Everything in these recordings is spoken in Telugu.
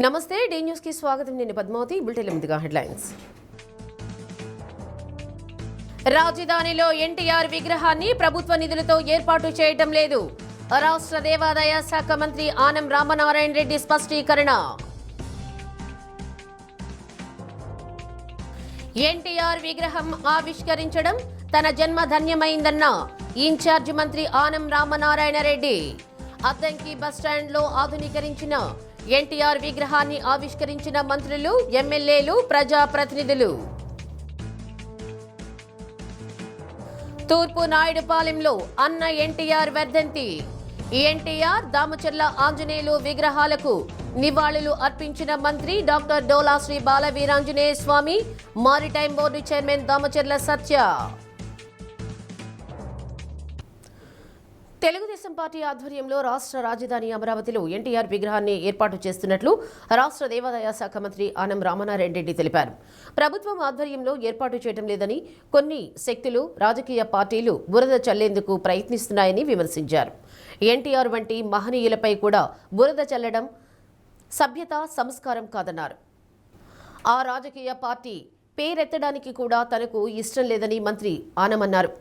నమస్తే డి న్యూస్ కి స్వాగతం. నేను పద్మావతి. బులెటిన్ ముందుగా హెడ్లైన్స్. రాజధానిలో ఎన్టీఆర్ విగ్రహాన్ని ప్రభుత్వ నిధులతో ఏర్పాటు చేయడం లేదు. రాష్ట్ర దేవాదాయ శాఖ మంత్రి ఆనం రామనారాయణ రెడ్డి స్పష్టీకరణ. ఎన్టీఆర్ విగ్రహం ఆవిష్కరించడం తన జన్మ ధన్యమైందన్న ఇన్ఛార్జి మంత్రి ఆనం రామనారాయణ రెడ్డి. అద్దంకి బస్టాండ్లో ఆధునీకరించిన ఎన్టీఆర్ విగ్రహాన్ని ఆవిష్కరించిన మంత్రులు, ఎమ్మెల్యేలు, ప్రజాప్రతినిధులు. తూర్పు నాయుడుపాలెంలో అన్న ఎన్టీఆర్ వర్ధంతి. ఎన్టీఆర్, దామచర్ల ఆంజనేయులు విగ్రహాలకు నివాళులు అర్పించిన మంత్రి డాక్టర్ డోలా శ్రీ బాలవీరాంజనేయ స్వామి, మారిటైమ్ బోర్డు చైర్మన్ దామచర్ల సత్య. తెలుగుదేశం పార్టీ ఆధ్వర్యంలో రాష్ట్ర రాజధాని అమరావతిలో ఎన్టీఆర్ విగ్రహాన్ని ఏర్పాటు చేస్తున్నట్లు రాష్ట్ర దేవాదాయ శాఖ మంత్రి ఆనం రామనారాయణ రెడ్డి తెలిపారు. ప్రభుత్వం ఆధ్వర్యంలో ఏర్పాటు చేయడం లేదని, కొన్ని శక్తులు, రాజకీయ పార్టీలు బురద చల్లేందుకు ప్రయత్నిస్తున్నాయని విమర్శించారు. ఎన్టీఆర్ వంటి మహనీయులపై కూడా బురద చల్లడం సభ్యత, సంస్కారం కాదన్నారు. ఆ రాజకీయ పార్టీ పేరెత్తడానికి కూడా తనకు ఇష్టం లేదని మంత్రి ఆనం అన్నారు.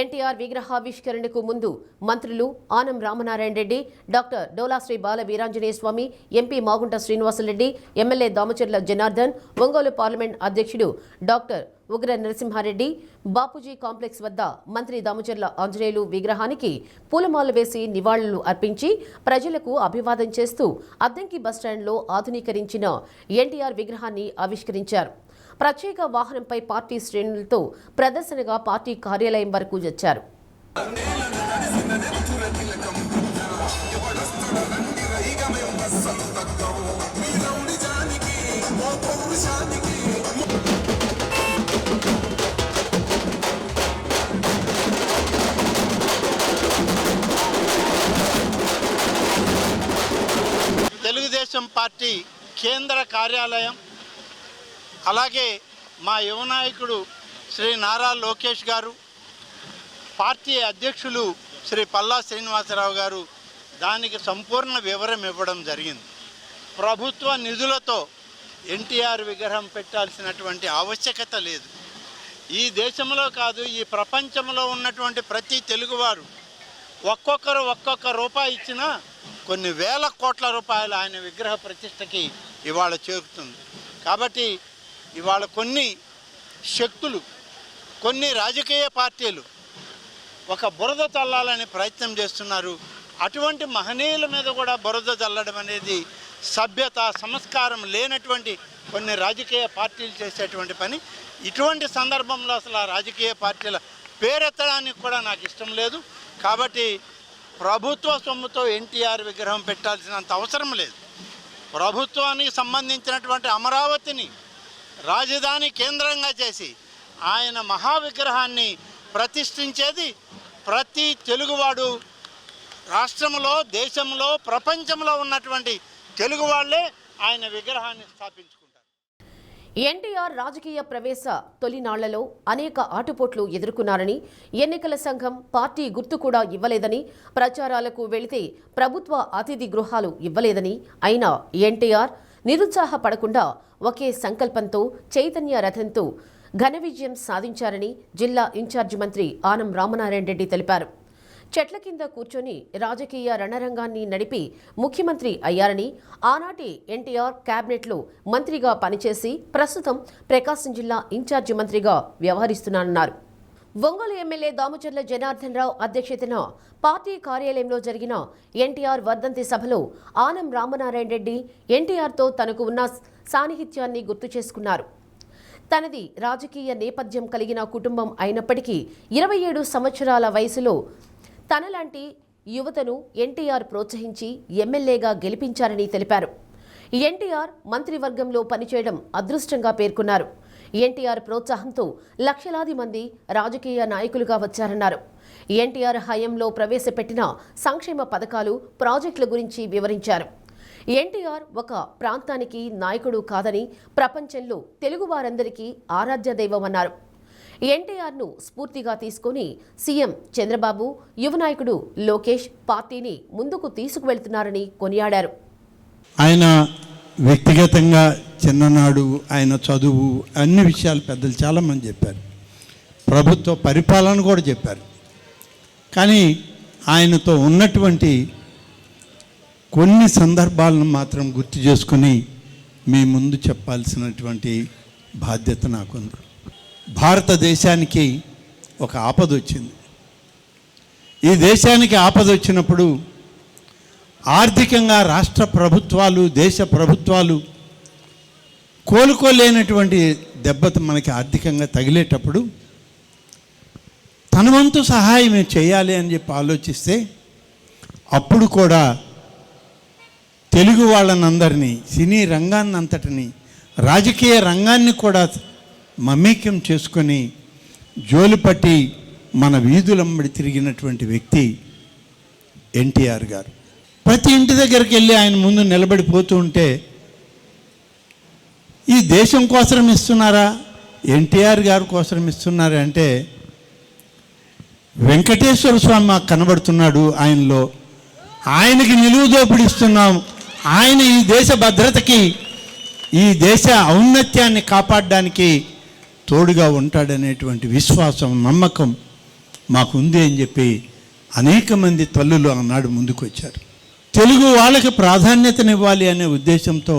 ఎన్టీఆర్ విగ్రహావిష్కరణకు ముందు మంత్రులు Anam Ramanarayana Reddy, doctor Dola Sri Bala Veeranjaneya Swamy, MP Magunta Srinivasa Reddy, MLA Damacharla Janardhan, Ongole parliament అధ్యక్షుడు డాక్టర్ ఉగ్ర నరసింహారెడ్డి, బాపూజీ కాంప్లెక్స్ వద్ద మంత్రి దామచర్ల ఆంజనేయులు విగ్రహానికి పూలమాలలు వేసి నివాళులు అర్పించి ప్రజలకు అభివాదం చేస్తూ అద్దంకి బస్టాండ్లో ఆధునీకరించిన ఎన్టీఆర్ విగ్రహాన్ని ఆవిష్కరించారు. ప్రత్యేక వాహనంపై పార్టీ శ్రేణులతో ప్రదర్శనగా పార్టీ కార్యాలయం వరకు వచ్చారు. తెలుగుదేశం పార్టీ కేంద్ర కార్యాలయం, అలాగే మా యువ నాయకుడు శ్రీ నారా లోకేష్ గారు, పార్టీ అధ్యక్షులు శ్రీ పల్లా శ్రీనివాసరావు గారు దానికి సంపూర్ణ వివరం ఇవ్వడం జరిగింది. ప్రభుత్వ నిధులతో ఎన్టీఆర్ విగ్రహం పెట్టాల్సినటువంటి ఆవశ్యకత లేదు. ఈ దేశంలో కాదు, ఈ ప్రపంచంలో ఉన్నటువంటి ప్రతి తెలుగువారు ఒక్కొక్కరు ఒక్కొక్క రూపాయి ఇచ్చినా కొన్ని వేల కోట్ల రూపాయలు ఆయన విగ్రహ ప్రతిష్టకి ఇవాళ చేరుతుంది. కాబట్టి ఇవాళ కొన్ని శక్తులు, కొన్ని రాజకీయ పార్టీలు ఒక బురద చల్లాలని ప్రయత్నం చేస్తున్నారు. అటువంటి మహనీయుల మీద కూడా బురద చల్లడం అనేది సభ్యత, సంస్కారం లేనటువంటి కొన్ని రాజకీయ పార్టీలు చేసేటువంటి పని. ఇటువంటి సందర్భంలో అసలు ఆ రాజకీయ పార్టీల పేరెత్తడానికి కూడా నాకు ఇష్టం లేదు. కాబట్టి ప్రభుత్వ సొమ్ముతో ఎన్టీఆర్ విగ్రహం పెట్టాల్సినంత అవసరం లేదు. ప్రభుత్వానికి సంబంధించినటువంటి అమరావతిని రాజధాని కేంద్రంగా చేసి ఆయన మహావిగ్రహాన్ని ప్రతిష్ఠించేది ప్రతి తెలుగువాడు, రాష్ట్రంలో, దేశంలో, ప్రపంచంలో ఉన్నటువంటి తెలుగు వాళ్ళే ఆయన విగ్రహాన్ని స్థాపించుకుంటారు. ఎన్టీఆర్ రాజకీయ ప్రవేశ తొలినాళ్లలో అనేక ఆటుపోట్లు ఎదుర్కొన్నారని, ఎన్నికల సంఘం పార్టీ గుర్తు కూడా ఇవ్వలేదని, ప్రచారాలకు వెళితే ప్రభుత్వ అతిథి గృహాలు ఇవ్వలేదని, అయినా ఎన్టీఆర్ నిరుత్సాహపడకుండా ఒకే సంకల్పంతో, చైతన్య రథంతో ఘన విజయం సాధించారని జిల్లా ఇన్ఛార్జి మంత్రి ఆనం రామనారాయణ రెడ్డి తెలిపారు. చెట్ల కింద కూర్చొని రాజకీయ రణరంగాన్ని నడిపి ముఖ్యమంత్రి అయ్యారని, ఆనాటి ఎన్టీఆర్ కేబినెట్లో మంత్రిగా పనిచేసి ప్రస్తుతం ప్రకాశం జిల్లా ఇన్ఛార్జి మంత్రిగా వ్యవహరిస్తున్నారన్నారు. ఒంగోలు ఎమ్మెల్యే దామచర్ల జనార్దన్ రావు అధ్యక్షతన పార్టీ కార్యాలయంలో జరిగిన ఎన్టీఆర్ వర్ధంతి సభలో ఆనం రామనారాయణ రెడ్డి ఎన్టీఆర్తో తనకు ఉన్న సాన్నిహిత్యాన్ని గుర్తు చేసుకున్నారు. తనది రాజకీయ నేపథ్యం కలిగిన కుటుంబం అయినప్పటికీ 27 సంవత్సరాల వయసులో తనలాంటి యువతను ఎన్టీఆర్ ప్రోత్సహించి ఎమ్మెల్యేగా గెలిపించారని తెలిపారు. ఎన్టీఆర్ మంత్రివర్గంలో పనిచేయడం అదృష్టంగా పేర్కొన్నారు. ఎన్టీఆర్ ప్రోత్సాహంతో లక్షలాది మంది రాజకీయ నాయకులుగా వచ్చారన్నారు. ఎన్టీఆర్ హయాంలో ప్రవేశపెట్టిన సంక్షేమ పథకాలు, ప్రాజెక్టుల గురించి వివరించారు. ఎన్టీఆర్ ఒక ప్రాంతానికి నాయకుడు కాదని, ప్రపంచంలో తెలుగువారందరికీ ఆరాధ్య దైవమన్నారు. ఎన్టీఆర్ను స్ఫూర్తిగా తీసుకుని సీఎం చంద్రబాబు, యువ నాయకుడు లోకేష్ పార్టీని ముందుకు తీసుకువెళ్తున్నారని కొనియాడారు. ఆయన వ్యక్తిగతంగా చిన్ననాడు ఆయన చదువు అన్ని విషయాలు పెద్దలు చాలామంది చెప్పారు, ప్రభుత్వ పరిపాలన కూడా చెప్పారు. కానీ ఆయనతో ఉన్నటువంటి కొన్ని సందర్భాలను మాత్రం గుర్తు చేసుకుని మీ ముందు చెప్పాల్సినటువంటి బాధ్యత నాకుంది. భారతదేశానికి ఒక ఆపద వచ్చింది. ఈ దేశానికి ఆపద వచ్చినప్పుడు ఆర్థికంగా రాష్ట్ర ప్రభుత్వాలు, దేశ ప్రభుత్వాలు కోలుకోలేనటువంటి దెబ్బత మనకి ఆర్థికంగా తగిలేటప్పుడు తన వంతు సహాయం చేయాలి అని చెప్పి ఆలోచిస్తే అప్పుడు కూడా తెలుగు వాళ్ళనందరినీ, సినీ రంగాన్ని అంతటిని, రాజకీయ రంగాన్ని కూడా మమేక్యం చేసుకొని జోలిపట్టి మన వీధులంబడి తిరిగినటువంటి వ్యక్తి ఎన్టీఆర్ గారు. ప్రతి ఇంటి దగ్గరికి వెళ్ళి ఆయన ముందు నిలబడిపోతూ ఉంటే ఈ దేశం కోసం ఇస్తున్నారా, ఎన్టీఆర్ గారి కోసం ఇస్తున్నారా అంటే వెంకటేశ్వర స్వామి మాకు కనబడుతున్నాడు ఆయనలో, ఆయనకి నిలువు దోపిడిస్తున్నాం, ఆయన ఈ దేశ భద్రతకి, ఈ దేశ ఔన్నత్యాన్ని కాపాడడానికి తోడుగా ఉంటాడనేటువంటి విశ్వాసం, నమ్మకం మాకుంది అని చెప్పి అనేక మంది తల్లులు ఆనాడు ముందుకు వచ్చారు. తెలుగు వాళ్ళకి ప్రాధాన్యతనివ్వాలి అనే ఉద్దేశంతో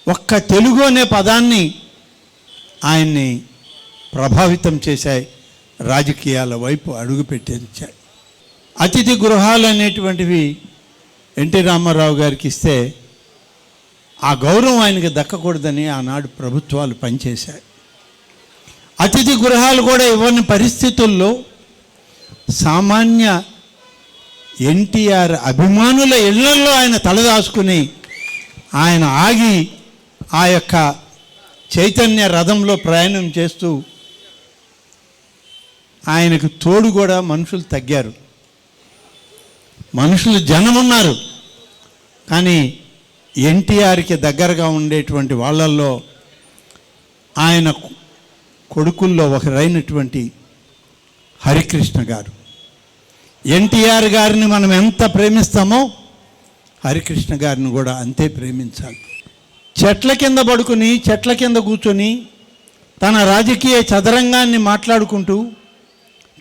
ఒక్క తెలుగు అనే పదాన్ని ఆయన్ని ప్రభావితం చేశాయి, రాజకీయాల వైపు అడుగు పెట్టించాయి. అతిథి గృహాలు అనేటువంటివి ఎన్టీ రామారావు గారికి ఇస్తే ఆ గౌరవం ఆయనకి దక్కకూడదని ఆనాడు ప్రభుత్వాలు పనిచేశాయి. అతిథి గృహాలు కూడా ఇవ్వని పరిస్థితుల్లో సామాన్య ఎన్టీఆర్ అభిమానుల ఇళ్లలో ఆయన తలదాచుకుని ఆయన ఆగి ఆ యొక్క చైతన్య రథంలో ప్రయాణం చేస్తూ ఆయనకు తోడు కూడా మనుషులు తగ్గారు, మనుషులు జనం ఉన్నారు. కానీ ఎన్టీఆర్కి దగ్గరగా ఉండేటువంటి వాళ్ళల్లో ఆయన కొడుకుల్లో ఒకరైనటువంటి హరికృష్ణ గారు, ఎన్టీఆర్ గారిని మనం ఎంత ప్రేమిస్తామో హరికృష్ణ గారిని కూడా అంతే ప్రేమించాలి. చెట్ల కింద పడుకుని, చెట్ల కింద కూర్చొని తన రాజకీయ చదరంగాన్ని మాట్లాడుకుంటూ,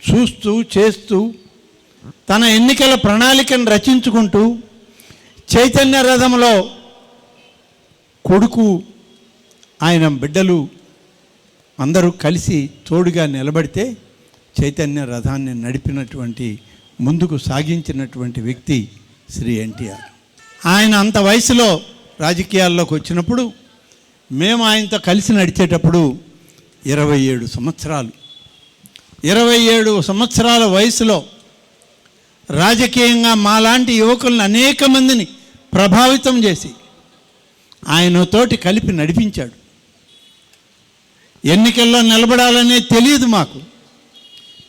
చూస్తూ, చేస్తూ, తన ఎన్నికల ప్రణాళికను రచించుకుంటూ చైతన్య రథంలో కొడుకు, ఆయన బిడ్డలు అందరూ కలిసి తోడుగా నిలబడితే చైతన్య రథాన్ని నడిపినటువంటి, ముందుకు సాగించినటువంటి వ్యక్తి శ్రీ ఎన్టీఆర్. ఆయన అంత వయసులో రాజకీయాల్లోకి వచ్చినప్పుడు మేము ఆయనతో కలిసి నడిచేటప్పుడు 27 సంవత్సరాలు, 27 సంవత్సరాల వయసులో రాజకీయంగా మాలాంటి యువకులను అనేక మందిని ప్రభావితం చేసి ఆయనతోటి కలిపి నడిపించాడు. ఎన్నికల్లో నిలబడాలనే తెలియదు మాకు.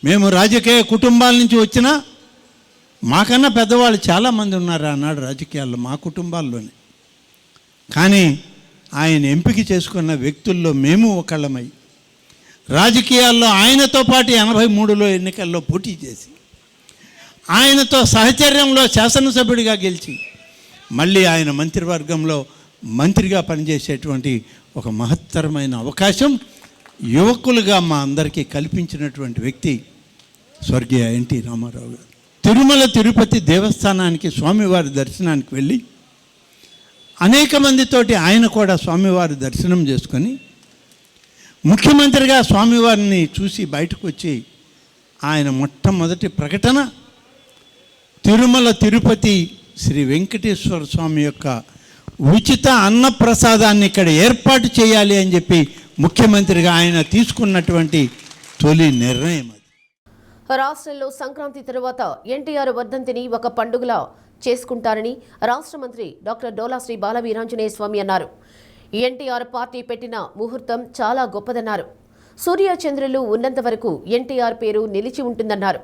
మేము రాజకీయ కుటుంబాల నుంచి వచ్చినా మాకన్నా పెద్దవాళ్ళు చాలామంది ఉన్నారు ఆనాడు రాజకీయాల్లో, మా కుటుంబాల్లోనే. కానీ ఆయన ఎంపిక చేసుకున్న వ్యక్తుల్లో మేము ఒకళ్ళమై రాజకీయాల్లో ఆయనతో పాటు 83లో ఎన్నికల్లో పోటీ చేసి ఆయనతో సహచర్యంలో శాసనసభ్యుడిగా గెలిచి మళ్ళీ ఆయన మంత్రివర్గంలో మంత్రిగా పనిచేసేటువంటి ఒక మహత్తరమైన అవకాశం యువకులుగా మా అందరికీ కల్పించినటువంటి వ్యక్తి స్వర్గీయ ఎన్టీ రామారావు గారు. తిరుమల తిరుపతి దేవస్థానానికి స్వామివారి దర్శనానికి వెళ్ళి అనేక మందితోటి ఆయన కూడా స్వామివారి దర్శనం చేసుకొని ముఖ్యమంత్రిగా స్వామివారిని చూసి బయటకు వచ్చి ఆయన మొట్టమొదటి ప్రకటన తిరుమల తిరుపతి శ్రీ వెంకటేశ్వర స్వామి యొక్క ఉచిత అన్నప్రసాదాన్ని ఇక్కడ ఏర్పాటు చేయాలి అని చెప్పి ముఖ్యమంత్రిగా ఆయన తీసుకున్నటువంటి తొలి నిర్ణయం అది. రాష్ట్రంలో సంక్రాంతి తరువాత ఎన్టీఆర్ వర్ధంతిని ఒక పండుగలా చేసుకుంటారని రాష్ట్ర మంత్రి డాక్టర్ డోలా శ్రీ బాలవీరాంజనేయ స్వామి అన్నారు. ఎన్టీఆర్ పార్టీ పెట్టిన ముహూర్తం చాలా గొప్పదన్నారు. సూర్యచంద్రులు ఉన్నంత వరకు ఎన్టీఆర్ పేరు నిలిచి ఉంటుందన్నారు.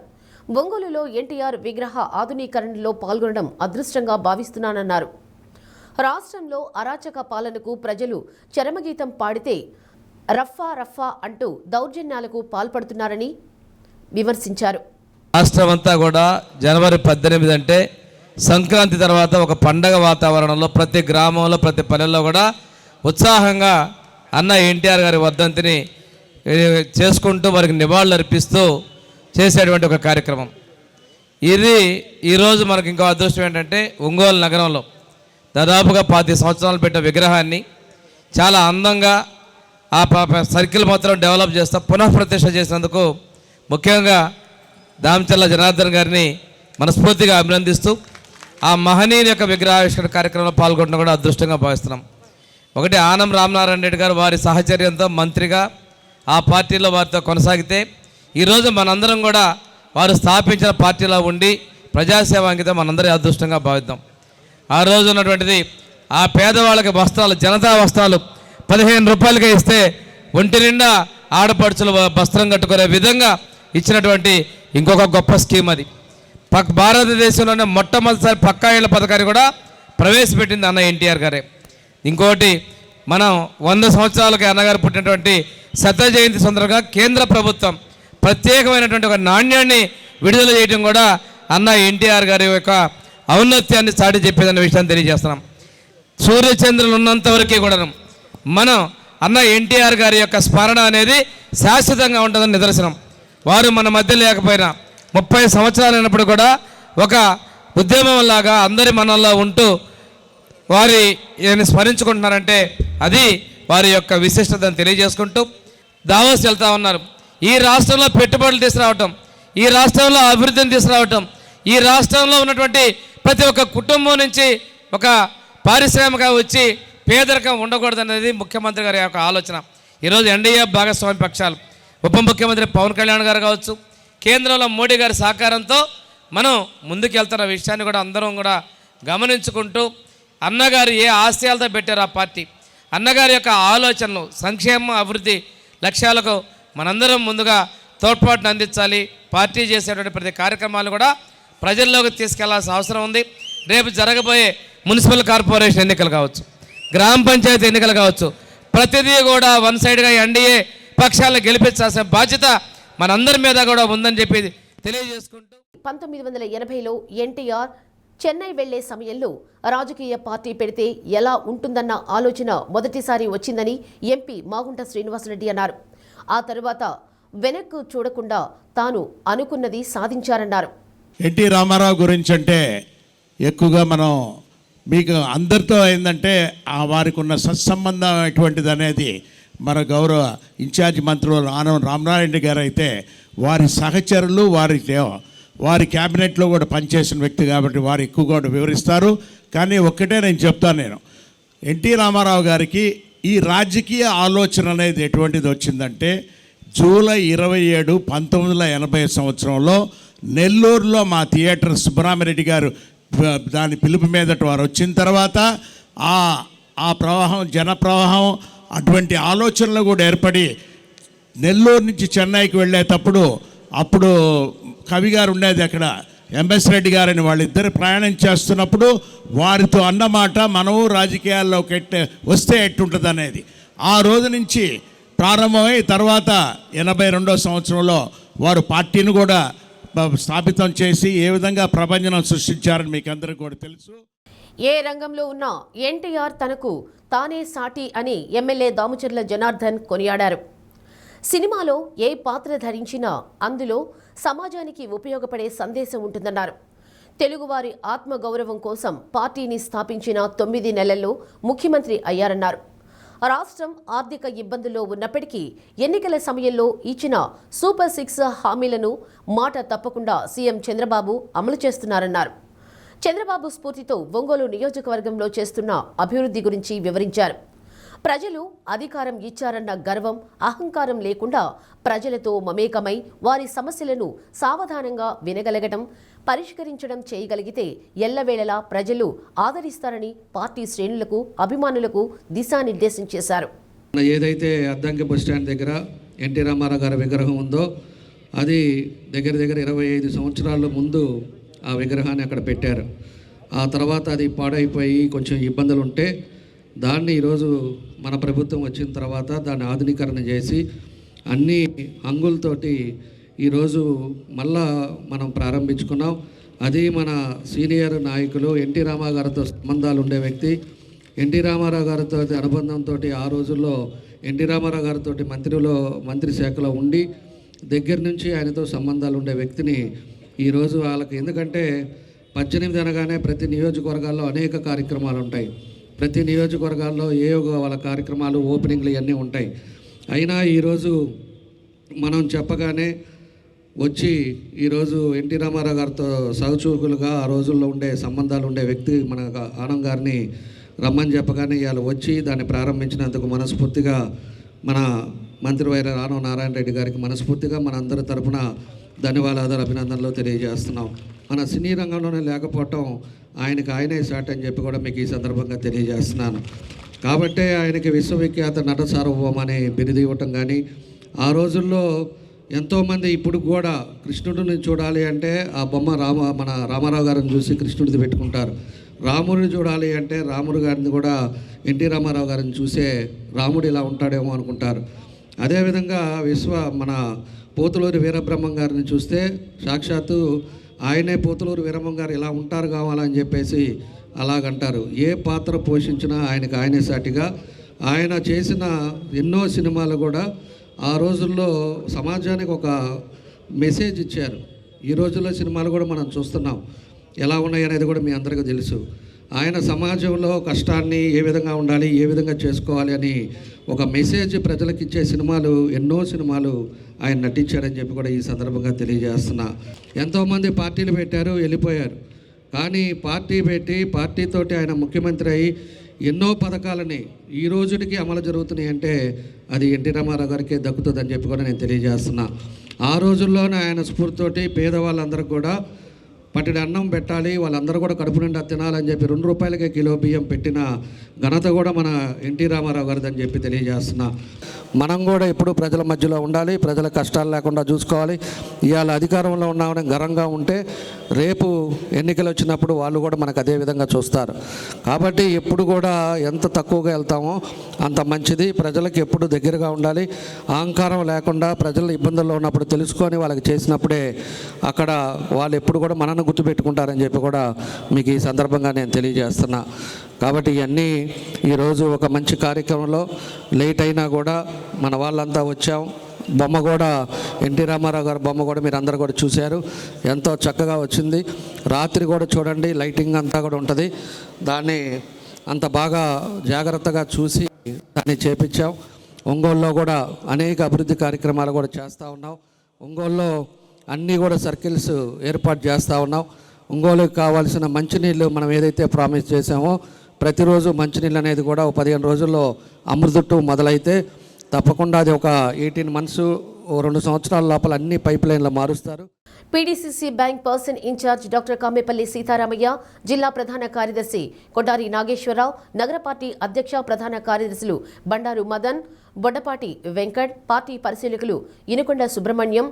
ఒంగోలులో ఎన్టీఆర్ విగ్రహ ఆధునీకరణలో పాల్గొనడం అదృష్టంగా భావిస్తున్నానన్నారు. రాష్ట్రంలో అరాచక పాలనకు ప్రజలు చరమగీతం పాడితే రఫా రఫా అంటూ దౌర్జన్యాలకు పాల్పడుతున్నారని విమర్శించారు. రాష్ట్రమంతా కూడా జనవరి 18 అంటే సంక్రాంతి తర్వాత ఒక పండగ వాతావరణంలో ప్రతి గ్రామంలో ప్రతి పల్లెల్లో కూడా ఉత్సాహంగా అన్న ఎన్టీఆర్ గారి వర్ధంతిని చేసుకుంటూ వారికి నివాళులు అర్పిస్తూ చేసేటువంటి ఒక కార్యక్రమం ఇది. ఈరోజు మనకి ఇంకో అదృష్టం ఏంటంటే ఒంగోలు నగరంలో దాదాపుగా 10 సంవత్సరాలు పెట్టిన విగ్రహాన్ని చాలా అందంగా ఆ సర్కిల్ మొత్తం డెవలప్ చేస్తూ పునఃప్రతిష్ఠ చేసినందుకు ముఖ్యంగా దామచర్ల జనార్దన్ గారిని మనస్ఫూర్తిగా అభినందిస్తూ ఆ మహనీయుని యొక్క విగ్రహావిష్కరణ కార్యక్రమంలో పాల్గొనడం కూడా అదృష్టంగా భావిస్తున్నాం. ఒకటి ఆనం రామనారాయణ రెడ్డి గారు వారి సహచర్యంతో మంత్రిగా ఆ పార్టీలో వారితో కొనసాగితే ఈరోజు మనందరం కూడా వారు స్థాపించిన పార్టీలో ఉండి ప్రజాసేవ అంకితం మనందరి అదృష్టంగా భావిద్దాం. ఆ రోజు ఉన్నటువంటిది ఆ పేదవాళ్ళకి వస్త్రాలు, జనతా వస్త్రాలు 15 రూపాయలకే ఇస్తే ఒంటి నిండా ఆడపడుచులు వస్త్రం కట్టుకునే విధంగా ఇచ్చినటువంటి ఇంకొక గొప్ప స్కీమ్ అది. భారతదేశంలోనే మొట్టమొదటిసారి పక్కా ఇళ్ల పథకాన్ని కూడా ప్రవేశపెట్టింది అన్న ఎన్టీఆర్ గారే. ఇంకోటి మనం 100 సంవత్సరాలకి అన్నగారు పుట్టినటువంటి శత జయంతి సందర్భంగా కేంద్ర ప్రభుత్వం ప్రత్యేకమైనటువంటి ఒక నాణ్యాన్ని విడుదల చేయడం కూడా అన్న ఎన్టీఆర్ గారి యొక్క ఔన్నత్యాన్ని చాటి చెప్పేదన్న విషయాన్ని తెలియజేస్తున్నాం. సూర్యచంద్రులు ఉన్నంత వరకు కూడా మనం అన్న ఎన్టీఆర్ గారి యొక్క స్మరణ అనేది శాశ్వతంగా ఉంటుందని నిదర్శనం. వారు మన మధ్య లేకపోయినా 30 సంవత్సరాలు అయినప్పుడు కూడా ఒక ఉద్యమంలాగా అందరి మనల్లో ఉంటూ వారి స్మరించుకుంటున్నారంటే అది వారి యొక్క విశిష్టతను తెలియజేసుకుంటూ దావోస్ వెళ్తూ ఉన్నారు. ఈ రాష్ట్రంలో పెట్టుబడులు తీసుకురావటం, ఈ రాష్ట్రంలో అభివృద్ధిని తీసుకురావటం, ఈ రాష్ట్రంలో ఉన్నటువంటి ప్రతి ఒక్క కుటుంబం నుంచి ఒక పారిశ్రామిక వచ్చి పేదరికం ఉండకూడదనేది ముఖ్యమంత్రి గారి యొక్క ఆలోచన. ఈరోజు ఎన్డీఏ భాగస్వామి పక్షాలు ఉప ముఖ్యమంత్రి పవన్ కళ్యాణ్ గారు కావచ్చు, కేంద్రంలో మోడీ గారి సహకారంతో మనం ముందుకెళ్తున్న విషయాన్ని కూడా అందరం కూడా గమనించుకుంటూ అన్నగారు ఏ ఆశయాలతో పెట్టారు ఆ పార్టీ, అన్నగారి యొక్క ఆలోచనలు, సంక్షేమ అభివృద్ధి లక్ష్యాలకు మనందరం ముందుగా తోడ్పాటును అందించాలి. పార్టీ చేసేటువంటి ప్రతి కార్యక్రమాలు కూడా ప్రజల్లోకి తీసుకెళ్లాల్సిన అవసరం ఉంది. రేపు జరగబోయే మున్సిపల్ కార్పొరేషన్ ఎన్నికలు కావచ్చు, గ్రామ పంచాయతీ ఎన్నికలు కావచ్చు, ప్రతిదీ కూడా వన్ సైడ్గా ఎన్డీఏ పక్షాలను గెలిపించాల్సిన బాధ్యత మనందరి మీద కూడా ఉందని చెప్పి తెలియజేసుకుంటూ 1980లో ఎన్టీఆర్ చెన్నై వెళ్లే సమయంలో రాజకీయ పార్టీ పెడితే ఎలా ఉంటుందన్న ఆలోచన మొదటిసారి వచ్చిందని ఎంపీ మాగుంట శ్రీనివాసరెడ్డి అన్నారు. ఆ తరువాత వెనక్కు చూడకుండా తాను అనుకున్నది సాధించారన్నారు. ఎన్టీ రామారావు గురించి అంటే ఎక్కువగా మనం మీకు అందరితో ఏంటంటే వారికి ఉన్న సత్సంబంధం ఎటువంటిది అనేది మన గౌరవ ఇన్ఛార్జ్ మంత్రులు ఆనం రామనారాయణ గారు అయితే వారి సహచరులు వారి క్యాబినెట్లో కూడా పనిచేసిన వ్యక్తి కాబట్టి వారు ఎక్కువ కూడా వివరిస్తారు. కానీ ఒక్కటే నేను చెప్తాను, ఎన్టీ రామారావు గారికి ఈ రాజకీయ ఆలోచన అనేది ఎటువంటిది వచ్చిందంటే జూలై 27, 1980 సంవత్సరంలో నెల్లూరులో మా థియేటర్ సుబ్బరామిరెడ్డి గారు దాని పిలుపు మీదట వారు వచ్చిన తర్వాత ఆ ప్రవాహం, జన ప్రవాహం, అటువంటి ఆలోచనలు కూడా ఏర్పడి నెల్లూరు నుంచి చెన్నైకి వెళ్ళేటప్పుడు అప్పుడు కవి గారు ఉండేది అక్కడ, ఎంఎస్ రెడ్డి గారని వాళ్ళిద్దరు ప్రయాణం చేస్తున్నప్పుడు వారితో అన్నమాట మనము రాజకీయాల్లోకి వస్తే ఎట్టుంటుంది అనేది. ఆ రోజు నుంచి ప్రారంభమై తర్వాత 82వ సంవత్సరంలో వారు పార్టీని కూడా స్థాపితం చేసి ఏ విధంగా ప్రభంజనం సృష్టించారని మీకు అందరికీ కూడా తెలుసు. ఏ రంగంలో ఉన్నా ఎన్టీఆర్ తనకు తానే సాటి అని ఎమ్మెల్యే దామచర్ల జనార్దన్ కొనియాడారు. సినిమాలో ఏ పాత్ర ధరించినా అందులో సమాజానికి ఉపయోగపడే సందేశం ఉంటుందన్నారు. తెలుగువారి ఆత్మగౌరవం కోసం పార్టీని స్థాపించిన 9 నెలల్లో ముఖ్యమంత్రి అయ్యారన్నారు. రాష్ట్రం ఆర్థిక ఇబ్బందుల్లో ఉన్నప్పటికీ ఎన్నికల సమయంలో ఇచ్చిన సూపర్ 6 హామీలను మాట తప్పకుండా సీఎం చంద్రబాబు అమలు చేస్తున్నారన్నారు. చంద్రబాబు స్ఫూర్తితో ఒంగోలు నియోజకవర్గంలో చేస్తున్న అభివృద్ధి గురించి వివరించారు. ప్రజలు అధికారం ఇచ్చారన్న గర్వం, అహంకారం లేకుండా ప్రజలతో మమేకమై వారి సమస్యలను సావధానంగా వినగలగటం, పరిష్కరించడం చేయగలిగితే ఎల్లవేళలా ప్రజలు ఆదరిస్తారని పార్టీ శ్రేణులకు, అభిమానులకు దిశానిర్దేశం చేశారు. ఏదైతే అద్దంకి బస్టాండ్ దగ్గర ఎన్టీ రామారావు గారి విగ్రహం ఉందో అది దగ్గర 25 సంవత్సరాల ముందు ఆ విగ్రహాన్ని అక్కడ పెట్టారు. ఆ తర్వాత అది పాడైపోయి కొంచెం ఇబ్బందులు ఉంటే దాన్ని ఈరోజు మన ప్రభుత్వం వచ్చిన తర్వాత దాన్ని ఆధునీకరణ చేసి అన్ని హంగులతోటి ఈరోజు మళ్ళా మనం ప్రారంభించుకున్నాం. అది మన సీనియర్ నాయకులు ఎన్టీ రామారావు గారితో సంబంధాలు ఉండే వ్యక్తి. ఎన్టీ రామారావు గారితో అనుబంధంతో ఆ రోజుల్లో ఎన్టీ రామారావు గారితో మంత్రి శాఖలో ఉండి దగ్గర నుంచి ఆయనతో సంబంధాలు ఉండే వ్యక్తిని ఈరోజు వాళ్ళకి, ఎందుకంటే 18 అనగానే ప్రతి నియోజకవర్గాల్లో అనేక కార్యక్రమాలు ఉంటాయి. ప్రతి నియోజకవర్గాల్లో వాళ్ళ కార్యక్రమాలు ఓపెనింగ్లు ఇవన్నీ ఉంటాయి. అయినా ఈరోజు మనం చెప్పగానే వచ్చి ఈరోజు ఎన్టీ రామారావు గారితో సహచూకులుగా ఆ రోజుల్లో ఉండే సంబంధాలు ఉండే వ్యక్తి మన ఆనం గారిని రమ్మని చెప్పగానే ఇవాళ వచ్చి దాన్ని ప్రారంభించినందుకు మనస్ఫూర్తిగా మన మంత్రివర్యులు ఆనం నారాయణ రెడ్డి గారికి మనస్ఫూర్తిగా మన అందరి తరఫున ధన్యవాదాలు, అభినందనలు తెలియజేస్తున్నాం. మన సినీ రంగంలోనే లేకపోవటం ఆయనే సాట్ అని చెప్పి కూడా మీకు ఈ సందర్భంగా తెలియజేస్తున్నాను. కాబట్టే ఆయనకి విశ్వవిఖ్యాత నట సార్వభౌమ అనే బిరుదు ఇవ్వటం కానీ, ఆ రోజుల్లో ఎంతోమంది ఇప్పుడు కూడా కృష్ణుడిని చూడాలి అంటే ఆ బొమ్మ మన రామారావు గారిని చూసి కృష్ణుడిది పెట్టుకుంటారు. రాముడిని చూడాలి అంటే రాముడు గారిని కూడా ఎన్టీ రామారావు గారిని చూసే రాముడు ఇలా ఉంటాడేమో అనుకుంటారు. అదేవిధంగా మన పోతులూరి వీరబ్రహ్మం గారిని చూస్తే సాక్షాత్తు ఆయనే పోతులూరి వీరబ్రహ్మం గారు ఇలా ఉంటారు కావాలని చెప్పేసి అలాగంటారు. ఏ పాత్ర పోషించినా ఆయనే సాటిగా. ఆయన చేసిన ఎన్నో సినిమాలు కూడా ఆ రోజుల్లో సమాజానికి ఒక మెసేజ్ ఇచ్చారు. ఈ రోజుల్లో సినిమాలు కూడా మనం చూస్తున్నాం ఎలా ఉన్నాయి అనేది కూడా మీ అందరికీ తెలుసు. ఆయన సమాజంలో కష్టాన్ని ఏ విధంగా ఉండాలి, ఏ విధంగా చేసుకోవాలి అని ఒక మెసేజ్ ప్రజలకు ఇచ్చే సినిమాలు, ఎన్నో సినిమాలు ఆయన నటించారని చెప్పి కూడా ఈ సందర్భంగా తెలియజేస్తున్నా. ఎంతోమంది పార్టీలు పెట్టారు, వెళ్ళిపోయారు. కానీ పార్టీ పెట్టి పార్టీతోటి ఆయన ముఖ్యమంత్రి అయ్యి ఎన్నో పథకాలని ఈ రోజుకి అమలు జరుగుతున్నాయి అంటే అది ఎన్టీ రామారావు గారికే దక్కుతుందని చెప్పి కూడా నేను తెలియజేస్తున్నా. ఆ రోజుల్లోనే ఆయన స్ఫూర్తితోటి పేదవాళ్ళందరికీ కూడా పట్టెడు అన్నం పెట్టాలి, వాళ్ళందరూ కూడా కడుపు నిండా తినాలని చెప్పి 2 రూపాయలకే కిలో బియ్యం పెట్టిన ఘనత కూడా మన ఎన్టీ రామారావు గారిదని చెప్పి తెలియజేస్తున్నా. మనం కూడా ఎప్పుడు ప్రజల మధ్యలో ఉండాలి, ప్రజల కష్టాలు లేకుండా చూసుకోవాలి. ఇవాళ అధికారంలో ఉన్నామని గర్వంగా ఉంటే రేపు ఎన్నికలు వచ్చినప్పుడు వాళ్ళు కూడా మనకు అదే విధంగా చూస్తారు. కాబట్టి ఎప్పుడు కూడా ఎంత తక్కువగా వెళ్తామో అంత మంచిది. ప్రజలకు ఎప్పుడు దగ్గరగా ఉండాలి, అహంకారం లేకుండా ప్రజలు ఇబ్బందుల్లో ఉన్నప్పుడు తెలుసుకొని వాళ్ళకి చేసినప్పుడే అక్కడ వాళ్ళు ఎప్పుడు కూడా మనల్ని గుర్తుపెట్టుకుంటారని చెప్పి కూడా మీకు ఈ సందర్భంగా నేను తెలియజేస్తున్నా. కాబట్టి ఇవన్నీ ఈరోజు ఒక మంచి కార్యక్రమంలో లేట్ అయినా కూడా మన వాళ్ళంతా వచ్చాం. బొమ్మ కూడా ఎన్టీ రామారావు గారి బొమ్మ కూడా మీరు అందరూ కూడా చూశారు, ఎంతో చక్కగా వచ్చింది. రాత్రి కూడా చూడండి, లైటింగ్ అంతా కూడా ఉంటుంది. దాన్ని అంత బాగా జాగ్రత్తగా చూసి దాన్ని చేపించాం. ఒంగోలులో కూడా అనేక అభివృద్ధి కార్యక్రమాలు కూడా చేస్తూ ఉన్నాం. ఒంగోలులో అన్నీ కూడా సర్కిల్స్ ఏర్పాటు చేస్తూ ఉన్నాం. ఒంగోలుకి కావాల్సిన మంచినీళ్ళు మనం ఏదైతే ప్రామిస్ చేసామో ప్రతిరోజు మంచినీళ్ళు అనేది కూడా 15 రోజుల్లో అమృతుట్టు మొదలైతే తప్పకుండా అది ఒక 18 months 2 సంవత్సరాల లోపల అన్ని పైప్ లైన్లు మారుస్తారు. PDCC bank person incharge doctor Kamepalli Sitaramayya, జిల్లా ప్రధాన కార్యదర్శి కొడారి నాగేశ్వరరావు, నగర పార్టీ అధ్యక్ష ప్రధాన కార్యదర్శులు బండారు మదన్, బొడ్డపాటి వెంకట్, పార్టీ పరిశీలకులు Inukonda Subrahmanyam,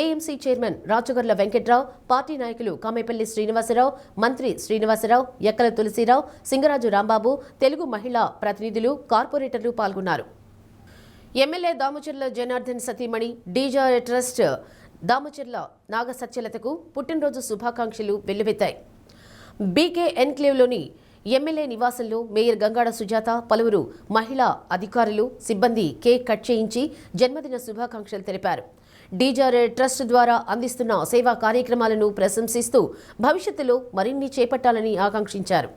AMC chairman Rachagarla Venkatrao, party నాయకులు కామెపల్లి శ్రీనివాసరావు, మంత్రి శ్రీనివాసరావు, ఎక్కల తులసిరావు, సింగరాజు రాంబాబు, తెలుగు మహిళా ప్రతినిధులు, కార్పొరేటర్లు పాల్గొన్నారు. ఎమ్మెల్యే దామచర్ల జనార్దన్ సతీమణి డీజర్ ట్రస్ట్ దామచర్ల నాగసత్యలతకు పుట్టినరోజు శుభాకాంక్షలు వెల్లువెత్తాయి. బీకే ఎన్క్లేవ్లోని ఎమ్మెల్యే నివాసంలో మేయర్ గంగాడ సుజాత, పలువురు మహిళా అధికారులు, సిబ్బంది కేక్ కట్ చేయించి జన్మదిన శుభాకాంక్షలు తెలిపారు. డీజర్ ట్రస్ట్ ద్వారా అందిస్తున్న సేవా కార్యక్రమాలను ప్రశంసిస్తూ భవిష్యత్తులో మరిన్ని చేపట్టాలని ఆకాంక్షించారు.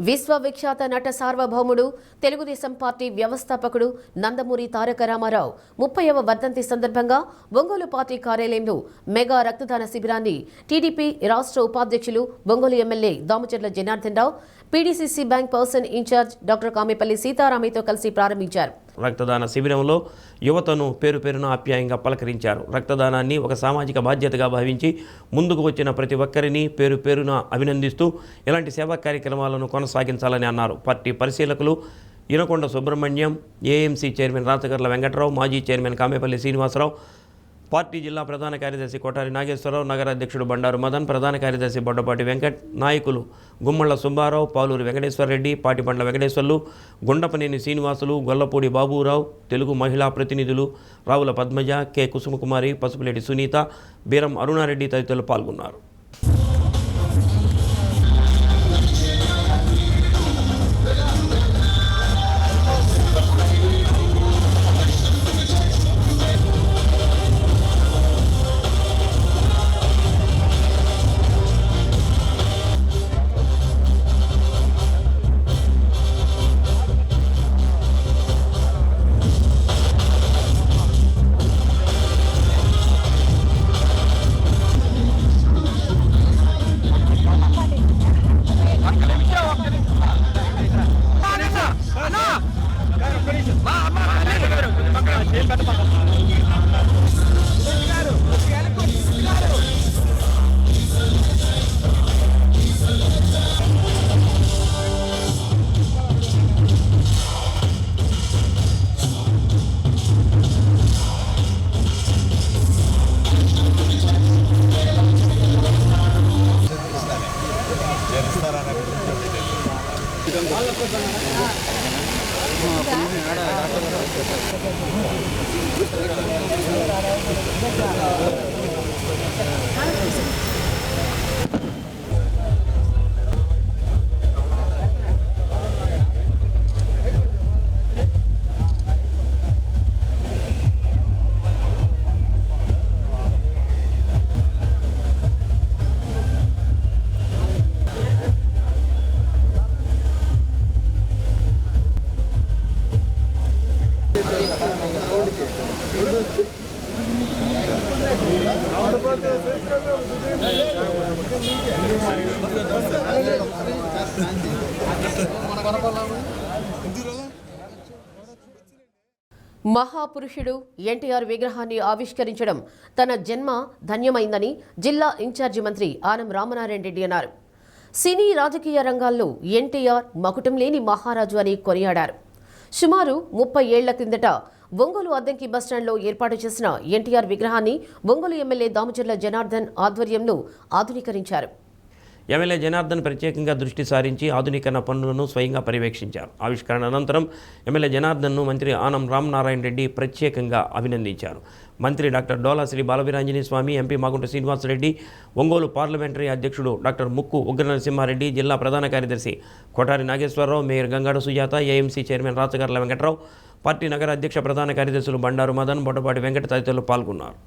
విశ్వవిఖ్యాత నట సార్వభౌముడు తెలుగుదేశం పార్టీ వ్యవస్థాపకుడు నందమూరి తారక రామారావు 30వ వర్ధంతి సందర్భంగా ఒంగోలు పార్టీ కార్యాలయంలో మెగా రక్తదాన శిబిరాన్ని టీడీపీ రాష్ట్ర ఉపాధ్యక్షులు Ongole MLA Damacharla Janardhan Rao PDCC bank person incharge doctor Kamepalli సీతారామయ్యతో కలిసి ప్రారంభించారు. రక్తదాన శిబిరంలో యువతను పేరు పేరున ఆప్యాయంగా పలకరించారు. రక్తదానాన్ని ఒక సామాజిక బాధ్యతగా భావించి ముందుకు వచ్చిన ప్రతి ఒక్కరిని పేరు పేరున అభినందిస్తూ ఇలాంటి సేవా కార్యక్రమాలను కొనసాగించాలని అన్నారు. పార్టీ పరిశీలకులు ఇనకొండ సుబ్రహ్మణ్యం, ఏఎంసీ చైర్మన్ రాచగర్ల వెంకటరావు, మాజీ చైర్మన్ కామేపల్లి శ్రీనివాసరావు, పార్టీ జిల్లా ప్రధాన కార్యదర్శి కోటారి నాగేశ్వరరావు, నగర అధ్యక్షుడు బండారు మదన్, ప్రధాన కార్యదర్శి బొడ్డపాటి వెంకట్, నాయకులు గుమ్మళ్ల సుబ్బారావు, పాలూరు వెంకటేశ్వరరెడ్డి, పాటిపండ్ల వెంకటేశ్వర్లు, గుండపనేని శ్రీనివాసులు, గొల్లపూడి బాబురావు, తెలుగు మహిళా ప్రతినిధులు రావుల పద్మజ, కె కుసుమకుమారి, పసుపులేటి సునీత, బీరం అరుణారెడ్డి తదితరులు పాల్గొన్నారు. మహాపురుషుడు ఎన్టీఆర్ విగ్రహాన్ని ఆవిష్కరించడం తన జన్మ ధన్యమైందని జిల్లా ఇన్ఛార్జి మంత్రి ఆనం రామనారాయణ రెడ్డి అన్నారు. సినీ రాజకీయ రంగాల్లో ఎన్టీఆర్ మకుటం లేని మహారాజు అని కొనియాడారు. సుమారు 30 ఏళ్ల కిందట ఒంగోలు అద్దంకి బస్టాండ్లో ఏర్పాటు చేసిన ఎన్టీఆర్ విగ్రహాన్ని ఒంగోలు ఎమ్మెల్యే దామచర్ల జనార్దన్ ఆధ్వర్యంలో ఆధునీకరించారు. ఎమ్మెల్యే జనార్దన్ ప్రత్యేకంగా దృష్టి సారించి ఆధునీకరణ పనులను స్వయంగా పర్యవేక్షించారు. ఆవిష్కరణ అనంతరం ఎమ్మెల్యే జనార్దన్ను మంత్రి ఆనం రామనారాయణ రెడ్డి ప్రత్యేకంగా అభినందించారు. మంత్రి doctor Dola Sri Balaveeranjaneya Swamy, MP Magunta Srinivasareddy, Ongole parliamentary అధ్యక్షుడు డాక్టర్ ముక్కు ఉగ్రనరసింహారెడ్డి, జిల్లా ప్రధాన కార్యదర్శి Kotari Nageswararao, mayor Gangada Sujatha, AMC chairman Rachagarla Venkatarao, party నగర అధ్యక్ష ప్రధాన కార్యదర్శులు బండారు మదన్, బొడ్డపాటి వెంకట తదితరులు పాల్గొన్నారు.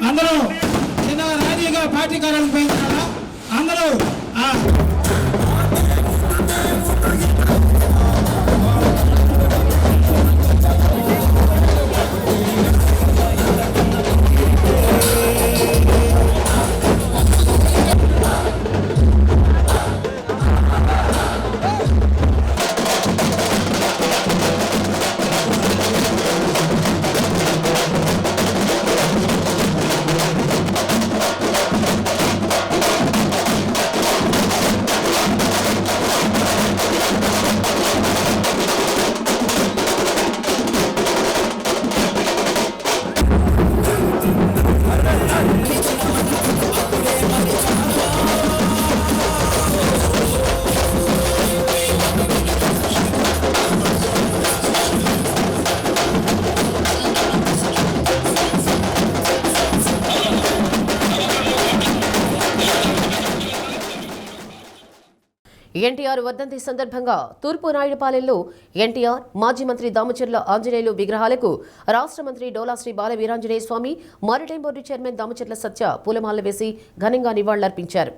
అందరూ చిన్న రాజీగా పార్టీ కార్యాలయం పోయిందా అందరూ ఎన్టీఆర్ వర్ధంతి సందర్భంగా తూర్పు నాయుడుపాలెంలో ఎన్టీఆర్, మాజీ మంత్రి దామచర్ల ఆంజనేయులు విగ్రహాలకు రాష్ట్ర మంత్రి డోలా శ్రీ బాల వీరాంజనేయ స్వామి, మారిటైమ్ బోర్డు చైర్మన్ దామచర్ల సత్య పూలమాలలు వేసి ఘనంగా నివాళులర్పించారు.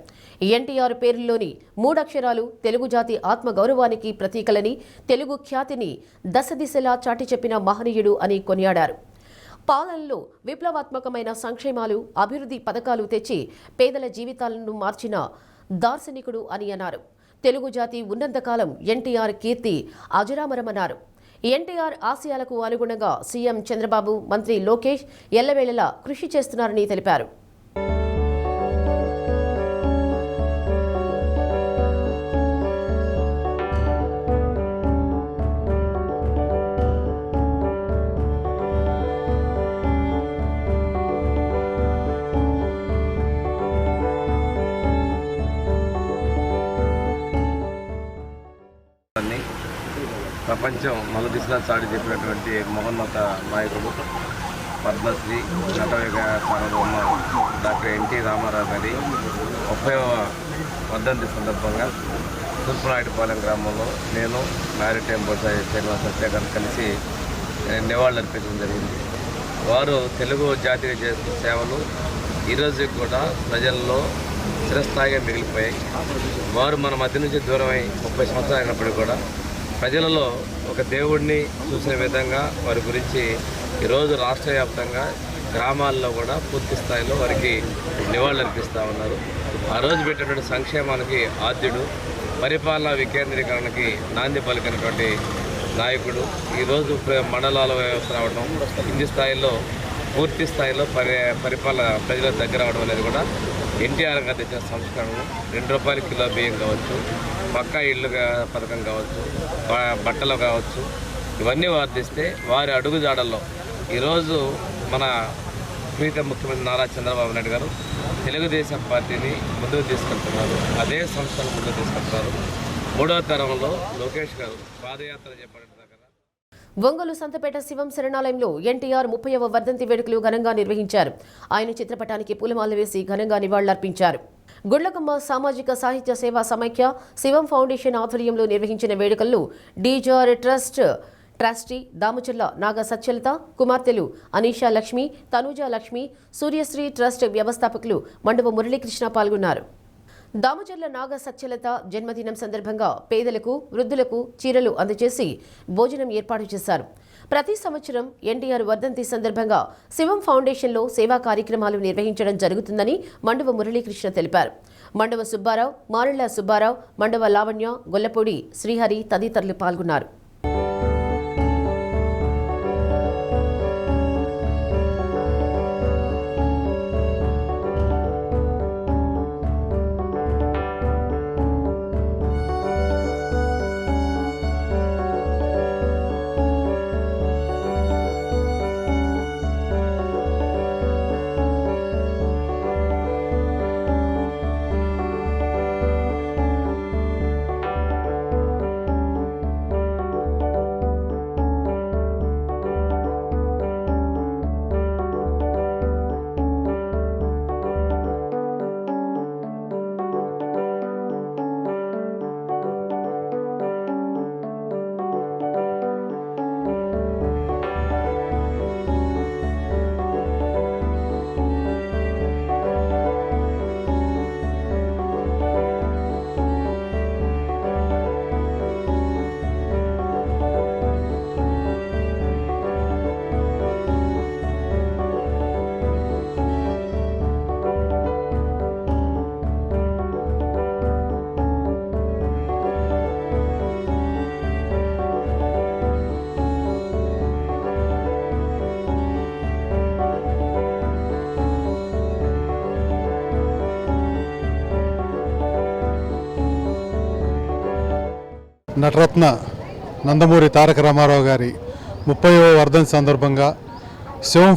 ఎన్టీఆర్ పేరులోని 3 అక్షరాలు తెలుగు జాతి ఆత్మగౌరవానికి ప్రతీకలని, తెలుగు ఖ్యాతిని దశ దిశలా చాటి చెప్పిన మహనీయుడు అని కొనియాడారు. పాలనలో విప్లవాత్మకమైన సంక్షేమాలు, అభివృద్ధి పథకాలు తెచ్చి పేదల జీవితాలను మార్చిన దార్శనికుడు అని అన్నారు. తెలుగు జాతి ఉన్నంతకాలం ఎన్టీఆర్ కీర్తి అజరామరమన్నారు. ఎన్టీఆర్ ఆశయాలకు అనుగుణంగా సీఎం చంద్రబాబు, మంత్రి లోకేష్ ఎల్లవేళలా కృషి చేస్తున్నారని తెలిపారు. ప్రపంచం నలుదిశలా చాటి చెప్పినటువంటి మహోన్నత నాయకుడు, పద్మశ్రీ, నటవేగ సార్వభౌమ డాక్టర్ ఎన్టీ రామారావు గారి 30వ వర్ధంతి సందర్భంగా తూర్పునాయుడుపాలెం గ్రామంలో నేను, మారిటైమ్ బోర్డు చైర్మన్ సత్య గారు కలిసి నివాళులర్పించడం జరిగింది. వారు తెలుగు జాతికి చేసిన సేవలు ఈరోజు కూడా ప్రజల్లో చిరస్థాయిగా మిగిలిపోయాయి. వారు మన మధ్య నుంచి దూరమై 30 సంవత్సరాలు అయినప్పటికీ కూడా ప్రజలలో ఒక దేవుడిని చూసే విధంగా వారి గురించి ఈరోజు రాష్ట్ర వ్యాప్తంగా గ్రామాల్లో కూడా పూర్తి స్థాయిలో వారికి నివాళులర్పిస్తూ ఉన్నారు. ఆ రోజు పెట్టినటువంటి సంక్షేమానికి ఆద్యుడు, పరిపాలనా వికేంద్రీకరణకి నాంది పలికినటువంటి నాయకుడు. ఈరోజు మండలాల వ్యవస్థ రావడం, కింది స్థాయిలో పూర్తి స్థాయిలో పరిపాలన ప్రజలకు దగ్గర అవడం అనేది కూడా ఎన్టీఆర్ గారు తెచ్చిన సంస్కరణలు. 2 రూపాయల కిలో బియ్యం కావచ్చు, పక్కా ఇళ్ళు పథకం కావచ్చు, బట్టలు కావచ్చు, ఇవన్నీ వర్తిస్తే వారి అడుగుజాడల్లో ఈరోజు మన ప్రీతం ముఖ్యమంత్రి నారా చంద్రబాబు నాయుడు గారు తెలుగుదేశం పార్టీని ముందుకు తీసుకెళ్తున్నారు. అదే సంస్థను ముందుకు తీసుకెళ్తున్నారు. 3వ తరంలో లోకేష్ గారు పాదయాత్ర చేపట్టారు. ఒంగోలు సంతపేట శివం శరణాలయంలో ఎన్టీఆర్ 30వ వర్ధంతి వేడుకలు ఘనంగా నిర్వహించారు. ఆయన చిత్రపటానికి పూలమాలలు వేసి ఘనంగా నివాళులర్పించారు. గుళ్లకమ్మ సామాజిక సాహిత్య సేవా సమైక్య, శివం ఫౌండేషన్ ఆధ్వర్యంలో నిర్వహించిన వేడుకల్లో డీజార్ ట్రస్ట్ ట్రస్టీ దామచర్ల నాగ సత్యలత, కుమార్తెలు అనీషా లక్ష్మి, తనూజా లక్ష్మి, సూర్యశ్రీ ట్రస్ట్ వ్యవస్థాపకులు మండవ మురళీకృష్ణ పాల్గొన్నారు. దామచర్ల నాగ సత్యలత జన్మదినం సందర్భంగా పేదలకు, వృద్ధులకు చీరలు అందజేసి భోజనం ఏర్పాటు చేశారు. ప్రతి సంవత్సరం ఎన్టీఆర్ వర్ధంతి సందర్భంగా శివం ఫౌండేషన్లో సేవా కార్యక్రమాలు నిర్వహించడం జరుగుతుందని మండవ మురళీకృష్ణ తెలిపారు. మండవ సుబ్బారావు, మారెళ్ల సుబ్బారావు, మండవ లావణ్య, గొల్లపూడి శ్రీహరి తదితరులు పాల్గొన్నారు. నటరత్న నందమూరి తారక రామారావు గారి 30వ వర్ధంతి సందర్భంగా శివం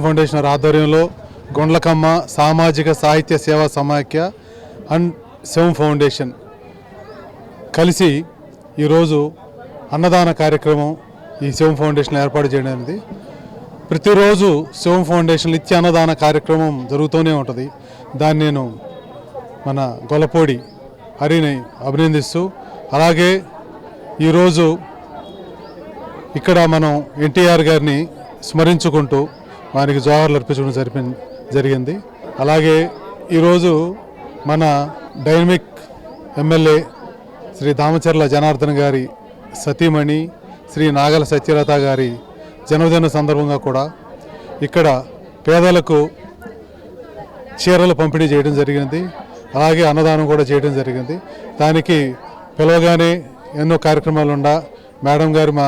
ఫౌండేషన్ ఆధ్వర్యంలో గుండ్లకమ్మ సామాజిక సాహిత్య సేవా సమాఖ్య అండ్ శివం ఫౌండేషన్ కలిసి ఈరోజు అన్నదాన కార్యక్రమం ఈ శివం ఫౌండేషన్ ఏర్పాటు చేయడానికి. ప్రతిరోజు శివం ఫౌండేషన్ నిత్య అన్నదాన కార్యక్రమం జరుగుతూనే ఉంటుంది. దాన్ని నేను మన గొల్లపూడి హరిని అభినందిస్తూ, అలాగే ఈరోజు ఇక్కడ మనం ఎన్టీఆర్ గారిని స్మరించుకుంటూ వారికి జోహార్లు అర్పించడం జరిగింది. అలాగే ఈరోజు మన డైనమిక్ ఎమ్మెల్యే శ్రీ దామచర్ల జనార్దన్ గారి సతీమణి శ్రీ నాగల సత్యలత గారి జన్మదిన సందర్భంగా కూడా ఇక్కడ పేదలకు చీరలు పంపిణీ చేయడం జరిగింది. అలాగే అన్నదానం కూడా చేయడం జరిగింది. దానికి పిలవగానే ఎన్నో కార్యక్రమాలు ఉండా మేడం గారు మా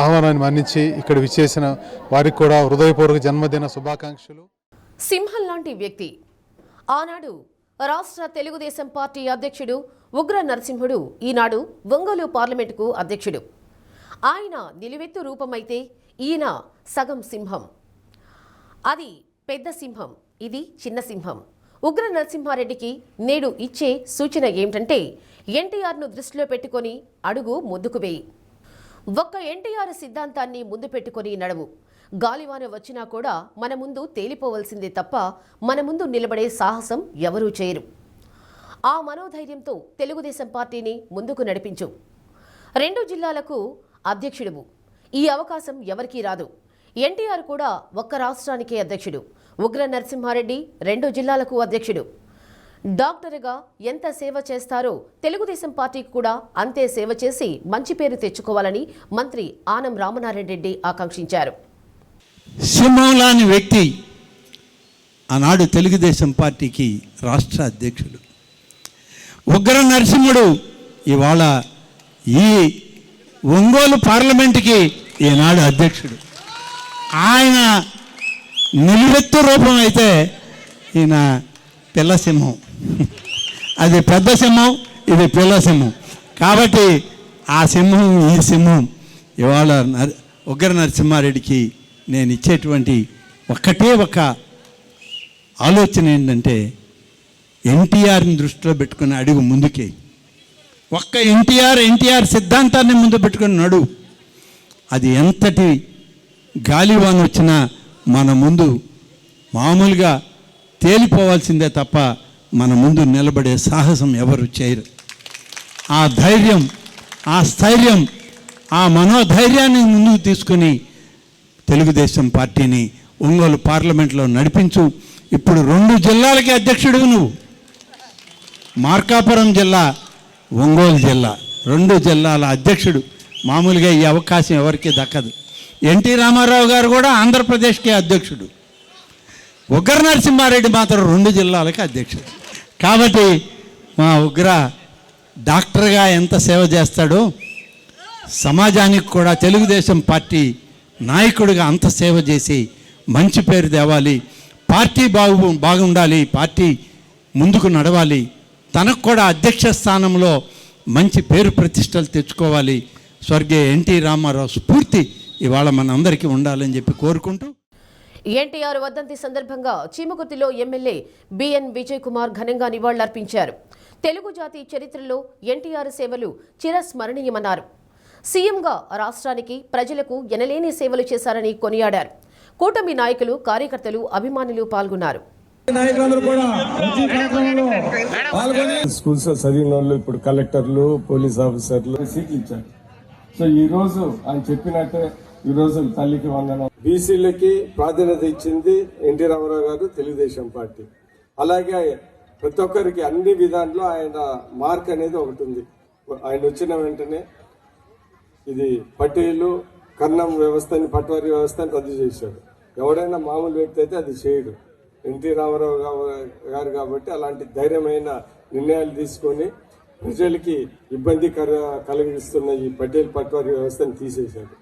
ఆహ్వానాన్ని మన్నించి ఇక్కడ విచ్చేసిన వారికి కూడా హృదయపూర్వక జన్మదిన శుభాకాంక్షలు. సింహం లాంటి వ్యక్తి ఆనాడు రాష్ట్ర తెలుగుదేశం పార్టీ అధ్యక్షుడు ఉగ్ర నరసింహుడు ఈనాడు ఒంగోలు పార్లమెంటుకు అధ్యక్షుడు. ఆయన నిలువెత్తు రూపమైతే ఈయన సగం సింహం. అది పెద్ద సింహం, ఇది చిన్న సింహం. ఉగ్ర నరసింహారెడ్డికి నేడు ఇచ్చే సూచన ఏమిటంటే ఎన్టీఆర్ను దృష్టిలో పెట్టుకొని అడుగు ముందుకు వేయి. ఒక్క ఎన్టీఆర్ సిద్ధాంతాన్ని ముందు పెట్టుకొని నడవు. గాలివాన వచ్చినా కూడా మన ముందు తేలిపోవలసిందే తప్ప మన ముందు నిలబడే సాహసం ఎవరూ చేయరు. ఆ మనోధైర్యంతో తెలుగుదేశం పార్టీని ముందుకు నడిపించు. 2 జిల్లాలకు అధ్యక్షుడువు. ఈ అవకాశం ఎవరికీ రాదు. ఎన్టీఆర్ కూడా ఒక్క రాష్ట్రానికే అధ్యక్షుడు. ఉగ్ర నరసింహారెడ్డి 2 జిల్లాలకు అధ్యక్షుడు. డాక్టర్గా ఎంత సేవ చేస్తారో తెలుగుదేశం పార్టీకి కూడా అంతే సేవ చేసి మంచి పేరు తెచ్చుకోవాలని మంత్రి ఆనం రామనారాయణ రెడ్డి ఆకాంక్షించారు. సింహంలాని వ్యక్తి ఆనాడు తెలుగుదేశం పార్టీకి రాష్ట్ర అధ్యక్షుడు. ఉగ్ర నరసింహుడు ఇవాళ ఈ ఒంగోలు పార్లమెంటుకి ఈనాడు అధ్యక్షుడు. ఆయన నిలువెత్తు రూపం అయితే ఈయన పిల్ల సింహం. అది పెద్ద సింహం, ఇది పిల్ల సింహం. కాబట్టి ఆ సింహం ఈ సింహం ఇవాళ ఉగ్ర నరసింహారెడ్డికి నేను ఇచ్చేటువంటి ఒక్కటే ఒక ఆలోచన ఏంటంటే ఎన్టీఆర్ని దృష్టిలో పెట్టుకుని అడుగు ముందుకే. ఒక్క ఎన్టీఆర్ సిద్ధాంతాన్ని ముందు పెట్టుకుని నడు. అది ఎంతటి గాలివాన వచ్చినా మన ముందు మామూలుగా తేలిపోవాల్సిందే తప్ప మన ముందు నిలబడే సాహసం ఎవరు చేయరు. ఆ ధైర్యం, ఆ స్థైర్యం, ఆ మనోధైర్యాన్ని ముందుకు తీసుకుని తెలుగుదేశం పార్టీని ఒంగోలు పార్లమెంట్లో నడిపించు. ఇప్పుడు 2 జిల్లాలకి అధ్యక్షుడు నువ్వు. మార్కాపురం జిల్లా, ఒంగోలు జిల్లా, 2 జిల్లాల అధ్యక్షుడు. మామూలుగా ఈ అవకాశం ఎవరికీ దక్కదు. ఎన్టీ రామారావు గారు కూడా ఆంధ్రప్రదేశ్కే అధ్యక్షుడు. ఉగ్ర నరసింహారెడ్డి మాత్రం 2 జిల్లాలకి అధ్యక్షుడు. కాబట్టి మా ఉగ్ర డాక్టర్గా ఎంత సేవ చేస్తాడో సమాజానికి కూడా తెలుగుదేశం పార్టీ నాయకుడిగా అంత సేవ చేసి మంచి పేరు తేవాలి. పార్టీ బాగుండాలి, పార్టీ ముందుకు నడవాలి. తనకు కూడా అధ్యక్ష స్థానంలో మంచి పేరు ప్రతిష్టలు తెచ్చుకోవాలి. స్వర్గీయ ఎన్టీ రామారావు స్ఫూర్తి ఇవాళ మనందరికీ ఉండాలని చెప్పి కోరుకుంటూ ఎన్టీఆర్ వర్ధంతి సందర్భంగా చీమకుర్తిలో ఎమ్మెల్యే బిఎన్ విజయ్ కుమార్ ఘనంగా నివాళులర్పించారు. తెలుగు జాతి చరిత్రలో ఎన్టీఆర్ సేవలు చిరస్మరణీయమన్నారు. సీఎంగా రాష్ట్రానికి, ప్రజలకు ఎనలేని సేవలు చేశారని కొనియాడారు. కూటమి నాయకులు, కార్యకర్తలు, అభిమానులు పాల్గొన్నారు. స్కూల్స్ చదివిన వాళ్ళు ఇప్పుడు కలెక్టర్లు, పోలీస్ ఆఫీసర్లు సీట్లు ఇచ్చారు. సో ఈ రోజు ఆయన చెప్పినట్టే ఈ రోజు తల్లికి వందనం. బీసీలకి ప్రాధాన్యత ఇచ్చింది ఎన్టీ రామారావు గారు, తెలుగుదేశం పార్టీ. అలాగే ప్రతి ఒక్కరికి అన్ని విధాల్లో ఆయన మార్క్ అనేది ఒకటి ఉంది. ఆయన వచ్చిన వెంటనే ఇది పట్టేలు కర్ణం వ్యవస్థని, పట్వారీ వ్యవస్థని రద్దు చేశాడు. ఎవడైనా మామూలు వ్యక్తి అయితే అది చేయడు. ఎన్టీ రామారావు గారు కాబట్టి అలాంటి ధైర్యమైన నిర్ణయాలు తీసుకొని ప్రజలకి ఇబ్బంది కలిగిస్తున్న ఈ పటేల్ పట్వారీ వ్యవస్థను తీసేశారు.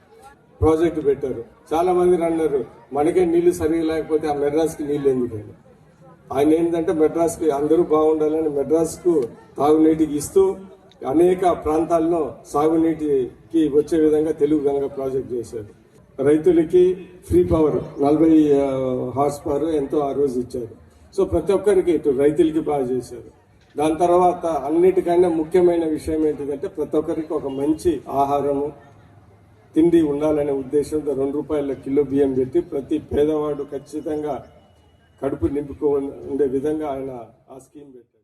ప్రాజెక్టు పెట్టారు. చాలా మంది అన్నారు మనకే నీళ్లు సరిగా లేకపోతే ఆ మెడ్రాస్కి నీళ్లు ఎందుకని. ఆయన ఏంటంటే మెడ్రాస్కి అందరూ బాగుండాలని మెడ్రాస్కు తాగునీటికి ఇస్తూ అనేక ప్రాంతాల్లో సాగునీటికి వచ్చే విధంగా తెలుగు గంగ ప్రాజెక్ట్ చేశారు. రైతులకి ఫ్రీ పవర్ 40 హార్స్ పవర్ ఎంతో ఆ రోజు ఇచ్చారు. సో ప్రతి ఒక్కరికి ఇటు రైతులకి బాగా చేశారు. దాని తర్వాత అన్నిటికన్నా ముఖ్యమైన విషయం ఏంటిదంటే ప్రతి ఒక్కరికి ఒక మంచి ఆహారము, తిండి ఉండాలనే ఉద్దేశంతో 2 రూపాయల కిలో బియ్యం పెట్టి ప్రతి పేదవాడు ఖచ్చితంగా కడుపు నింపుకో ఉండే విధంగా ఆయన ఆ స్కీమ్ పెట్టారు.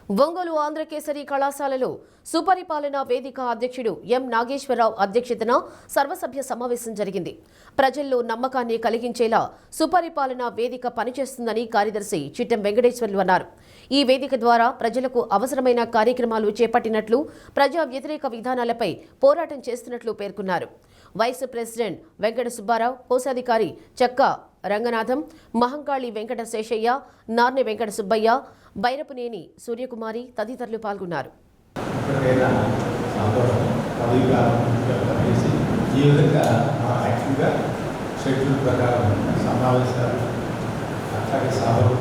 ఒంగోలు ఆంధ్రకేసరి కళాశాలలో సుపరిపాలన వేదిక అధ్యక్షుడు ఎం నాగేశ్వరరావు అధ్యక్షతన సర్వసభ్య సమావేశం జరిగింది. ప్రజల్లో నమ్మకాన్ని కలిగించేలా సుపరిపాలన వేదిక పనిచేస్తుందని కార్యదర్శి చిట్టెం వెంకటేశ్వర్లు అన్నారు. ఈ వేదిక ద్వారా ప్రజలకు అవసరమైన కార్యక్రమాలు చేపట్టినట్లు, ప్రజా వ్యతిరేక విధానాలపై పోరాటం చేస్తున్నట్లు పేర్కొన్నారు. వైస్ ప్రెసిడెంట్ వెంకట సుబ్బారావు, కోశాధికారి చక్క రంగనాథం, మహంకాళి వెంకట శేషయ్య, నార్నె వెంకట సుబ్బయ్య, బైరపునేని సూర్యకుమారి తదితరులు పాల్గొన్నారు. షెడ్యూల్ ప్రకారం సమావేశాలు అట్లాగే సభలు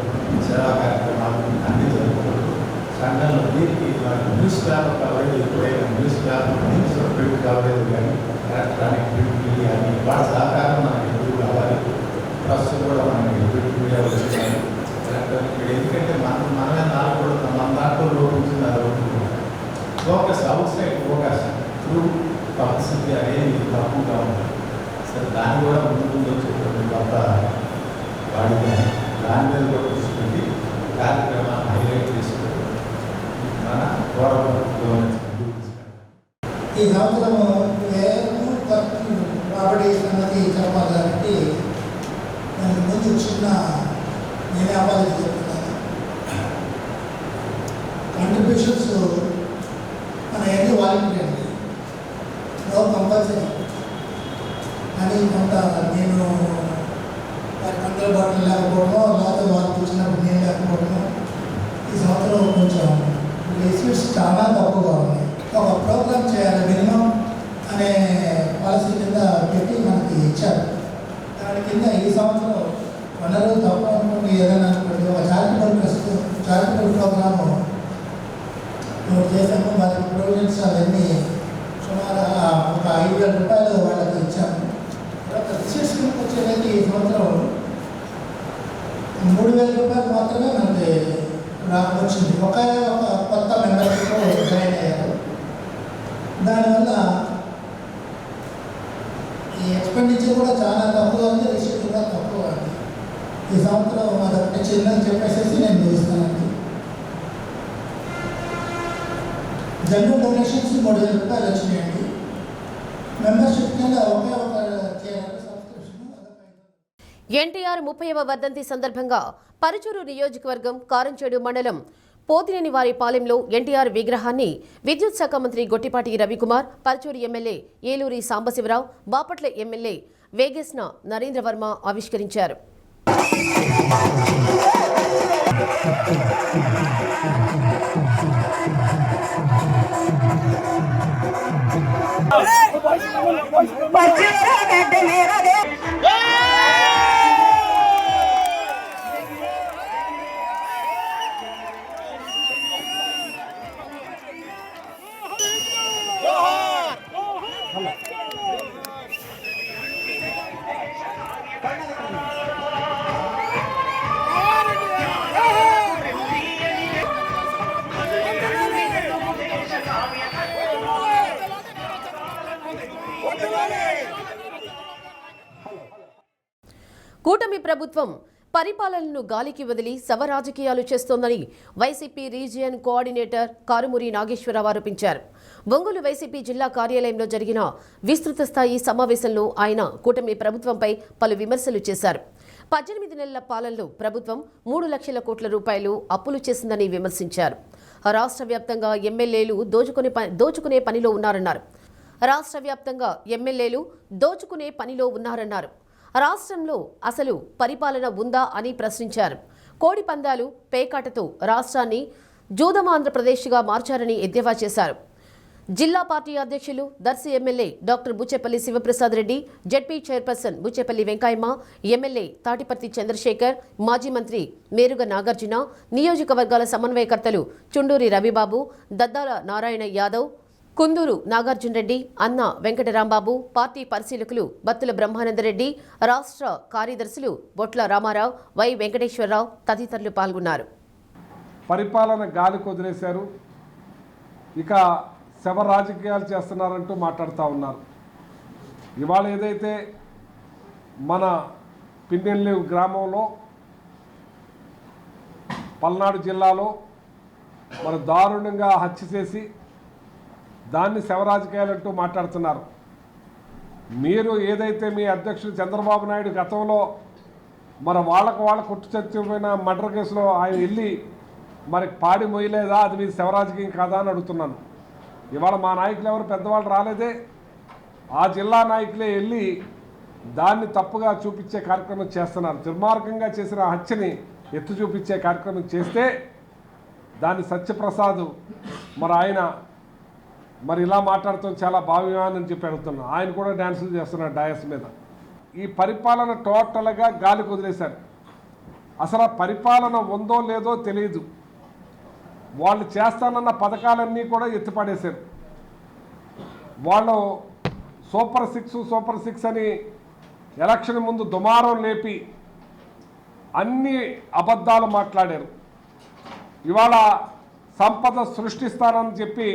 సేవా కార్యక్రమాలు అన్ని జరుగుతుంది. సంఘంలో దీనికి న్యూస్ పేపర్ కవరేజ్ ఎప్పుడైనా న్యూస్ ప్రింట్ కవరేజ్ కానీ ఎలక్ట్రానిక్ ప్రింట్ మీడియా కానీ వాటి సహకారం మనకి ఎప్పుడు కావాలి. ప్రస్తుతం కూడా మనకి ప్రింట్ మీడియా వచ్చింది, ఎలక్ట్రానిక్ మీడియా. ఎందుకంటే మనమే నాలుగు కూడా మన దాంట్లో లోపించింది, అది focus out side focus through publicity అనేది తక్కువగా ఉంది. సరే, దాన్ని కూడా ముందు వచ్చేటువంటి కొత్త వాడిగా దాని మీద కూడా చూసుకుంటే కార్యక్రమాన్ని హైలైట్ చేసుకుంటూ మన గవర్నమెంట్ ఈ సంవత్సరము రాబడి సంగతి చెప్పాలి కాబట్టి నేను ముందు చిన్న నేనే అవ్వాలి చెప్తున్నాను. కంట్రిబ్యూషన్స్ మన ఎన్ని వాలంటీర్ అండి, నో కంపల్సరీ అని కొంత నేను వారికి అందుబాటులో లేకపోవడమో, లేకపోతే వారికి వచ్చినప్పుడు నేను లేకపోవడమో ఈ సంవత్సరం కొంచెం రిసీట్స్ చాలా తక్కువగా ఉన్నాయి. ఒక ప్రోగ్రామ్ చేయాలి మినిమం అనే పాలసీ కింద పెట్టి మనకి ఇచ్చారు. దాని కింద ఈ సంవత్సరం వనరులు తక్కువ అనుకోండి, ఏదైనా అనుకోండి, ఒక చారిటబుల్ ప్రోగ్రాము మేము చేసాము. వారికి ప్రొవిజన్స్ అవన్నీ సుమారు ఒక 5,000 రూపాయలు వాళ్ళకి ఇచ్చాము. తర్వాత రిసీట్స్ కిందకి వచ్చేదానికి ఈ సంవత్సరం 3,000 రూపాయలు మాత్రమే మనకి వచ్చింది. ఒక కొత్త మెంబర్షిప్ జాయిన్ అయ్యారు. దానివల్ల ఈ ఎక్స్పెండిచర్ కూడా చాలా తక్కువ ఉంది, రిసీట్ కూడా తక్కువ ఉంది. ఈ సంవత్సరం అదొకటి చిన్నది చెప్పేసి నేను చూస్తానండి. జనరల్ డొనేషన్స్ 3,000 రూపాయలు వచ్చినాయండి. మెంబర్షిప్ కింద ఒకే ఒక సబ్స్క్రిప్షన్. ఎన్టీఆర్ 30వ వర్ధంతి సందర్భంగా పరుచూరు నియోజకవర్గం కారంచేడు మండలం పోతినేని వారి పాలెంలో ఎన్టీఆర్ విగ్రహాన్ని విద్యుత్ శాఖ మంత్రి గొట్టిపాటి రవికుమార్, పరుచూరు ఎమ్మెల్యే ఏలూరి సాంబశివరావు, బాపట్ల ఎమ్మెల్యే వేగేశ్న నరేంద్రవర్మ ఆవిష్కరించారు. కూటమి ప్రభుత్వం పరిపాలనను గాలికి వదిలి శవరాజకీయాలు చేస్తోందని YCP region coordinator Karumuri Nageswararao ఆరోపించారు. ఒంగోలు వైసీపీ జిల్లా కార్యాలయంలో జరిగిన విస్తృత స్థాయి సమావేశంలో ఆయన కూటమి ప్రభుత్వంపై పలు విమర్శలు చేశారు. 18 నెలల పాలనలో ప్రభుత్వం 3 లక్షల కోట్ల రూపాయలు అప్పులు చేసిందని విమర్శించారు. రాష్ట్ర వ్యాప్తంగా ఎమ్మెల్యేలు దోచుకునే పనిలో ఉన్నారన్నారు. రాష్ట్రంలో అసలు పరిపాలన ఉందా అని ప్రశ్నించారు. కోడి పందాలు, పేకాటతో రాష్ట్రాన్ని జూదమాంధ్రప్రదేశ్గా మార్చారని ఎద్దేవా చేశారు. జిల్లా పార్టీ అధ్యక్షులు Darsi MLA doctor Buchepalli Sivaprasad Reddy, ZP chairperson Buchepalli Venkayamma, MLA Tatiparthi Chandrasekhar, మాజీ మంత్రి మేరుగ నాగార్జున, నియోజకవర్గాల సమన్వయకర్తలు చుండూరి రవిబాబు, దద్దాల నారాయణ యాదవ్, కుందూరు నాగార్జున రెడ్డి, అన్న వెంకటరాంబాబు, పార్టీ పరిశీలకులు బత్తుల బ్రహ్మానందరెడ్డి, రాష్ట్ర కార్యదర్శులు బొట్ల రామారావు, వై వెంకటేశ్వరరావు తదితరులు పాల్గొన్నారు. పరిపాలన గాలికి వదిలేశారు, ఇక శవ రాజకీయాలు చేస్తున్నారంటూ మాట్లాడుతూ ఉన్నారు. ఇవాళ ఏదైతే మన పిన్నెల్లి గ్రామంలో పల్నాడు జిల్లాలో మరి దారుణంగా హత్య చేసి దాన్ని శవరాజకీయాలంటూ మాట్లాడుతున్నారు. మీరు ఏదైతే మీ అధ్యక్షుడు చంద్రబాబు నాయుడు గతంలో మరి వాళ్ళ కొట్టు చచ్చిపోయిన మర్డర్ కేసులో ఆయన వెళ్ళి మరి పాడి మొయ్యలేదా, అది మీ శవరాజకీయం కాదా అని అడుగుతున్నాను. ఇవాళ మా నాయకులు ఎవరు పెద్దవాళ్ళు రాలేదే, ఆ జిల్లా నాయకులే వెళ్ళి దాన్ని తప్పుగా చూపించే కార్యక్రమం చేస్తున్నారు. దుర్మార్గంగా చేసిన హత్యని ఎత్తు చూపించే కార్యక్రమం చేస్తే దాన్ని సత్యప్రసాద్ మరి ఆయన మరి ఇలా మాట్లాడుతూ చాలా భావ్యమానని చెప్పి అడుగుతున్నాను. ఆయన కూడా డ్యాన్సులు చేస్తున్నారు డయాస్ మీద. ఈ పరిపాలన టోటల్గా గాలికి వదిలేశారు. అసలు ఆ పరిపాలన ఉందో లేదో తెలియదు. వాళ్ళు చేస్తానన్న పథకాలన్నీ కూడా ఎత్తిపడేశారు. వాళ్ళు సూపర్ సిక్స్ అని ఎలక్షన్ ముందు దుమారం లేపి అన్ని అబద్ధాలు మాట్లాడారు. ఇవాళ సంపద సృష్టిస్తానని చెప్పి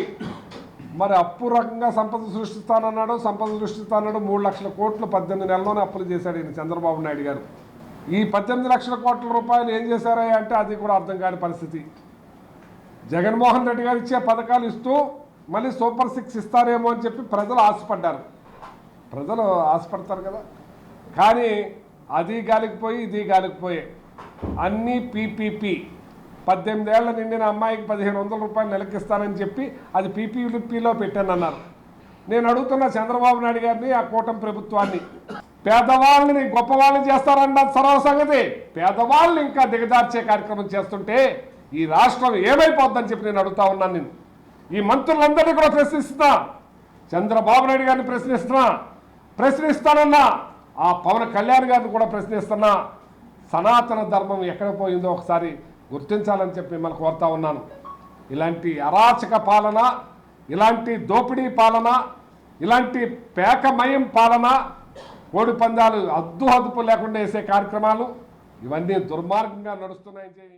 మరి అపూర్వకంగా సంపద సృష్టిస్తానన్నాడు. 3 లక్షల కోట్లు 18 నెలల్లోనే అప్పులు చేశాడు ఈయన చంద్రబాబు నాయుడు గారు. ఈ 18 లక్షల కోట్ల రూపాయలు ఏం చేశారా అంటే అది కూడా అర్థం కాని పరిస్థితి. జగన్మోహన్ రెడ్డి గారు ఇచ్చే పథకాలు ఇస్తూ మళ్ళీ సూపర్ 6 ఇస్తారేమో అని చెప్పి ప్రజలు ఆశపడ్డారు. ప్రజలు ఆశపడతారు కదా, కానీ అది గాలికిపోయి ఇది గాలికిపోయే. అన్నీ పీపీపీ. 18 ఏళ్ల నిండిన అమ్మాయికి 1500 రూపాయలు నెలకిస్తానని చెప్పి అది పీపీలో పెట్టానన్నారు. నేను అడుగుతున్న చంద్రబాబు నాయుడు గారిని, ఆ కూటమి ప్రభుత్వాన్ని, పేదవాళ్ళని గొప్పవాళ్ళని చేస్తారన్న సర్వ సంగతి, పేదవాళ్ళని ఇంకా దిగజార్చే కార్యక్రమం చేస్తుంటే ఈ రాష్ట్రం ఏమైపోద్దని చెప్పి నేను అడుగుతా ఉన్నాను. నేను ఈ మంత్రులందరినీ కూడా ప్రశ్నిస్తున్నా, చంద్రబాబు నాయుడు గారిని ప్రశ్నిస్తానన్నా, ఆ పవన్ కళ్యాణ్ గారిని కూడా ప్రశ్నిస్తున్నా. సనాతన ధర్మం ఎక్కడ పోయిందో ఒకసారి గుర్తించాలని చెప్పి మిమ్మల్ని కోరుతా ఉన్నాను. ఇలాంటి అరాచక పాలన, ఇలాంటి దోపిడీ పాలన, ఇలాంటి పేకమయం పాలన, కోడి పందాలు అద్దుహదుపు లేకుండా వేసే కార్యక్రమాలు ఇవన్నీ దుర్మార్గంగా నడుస్తున్నాయని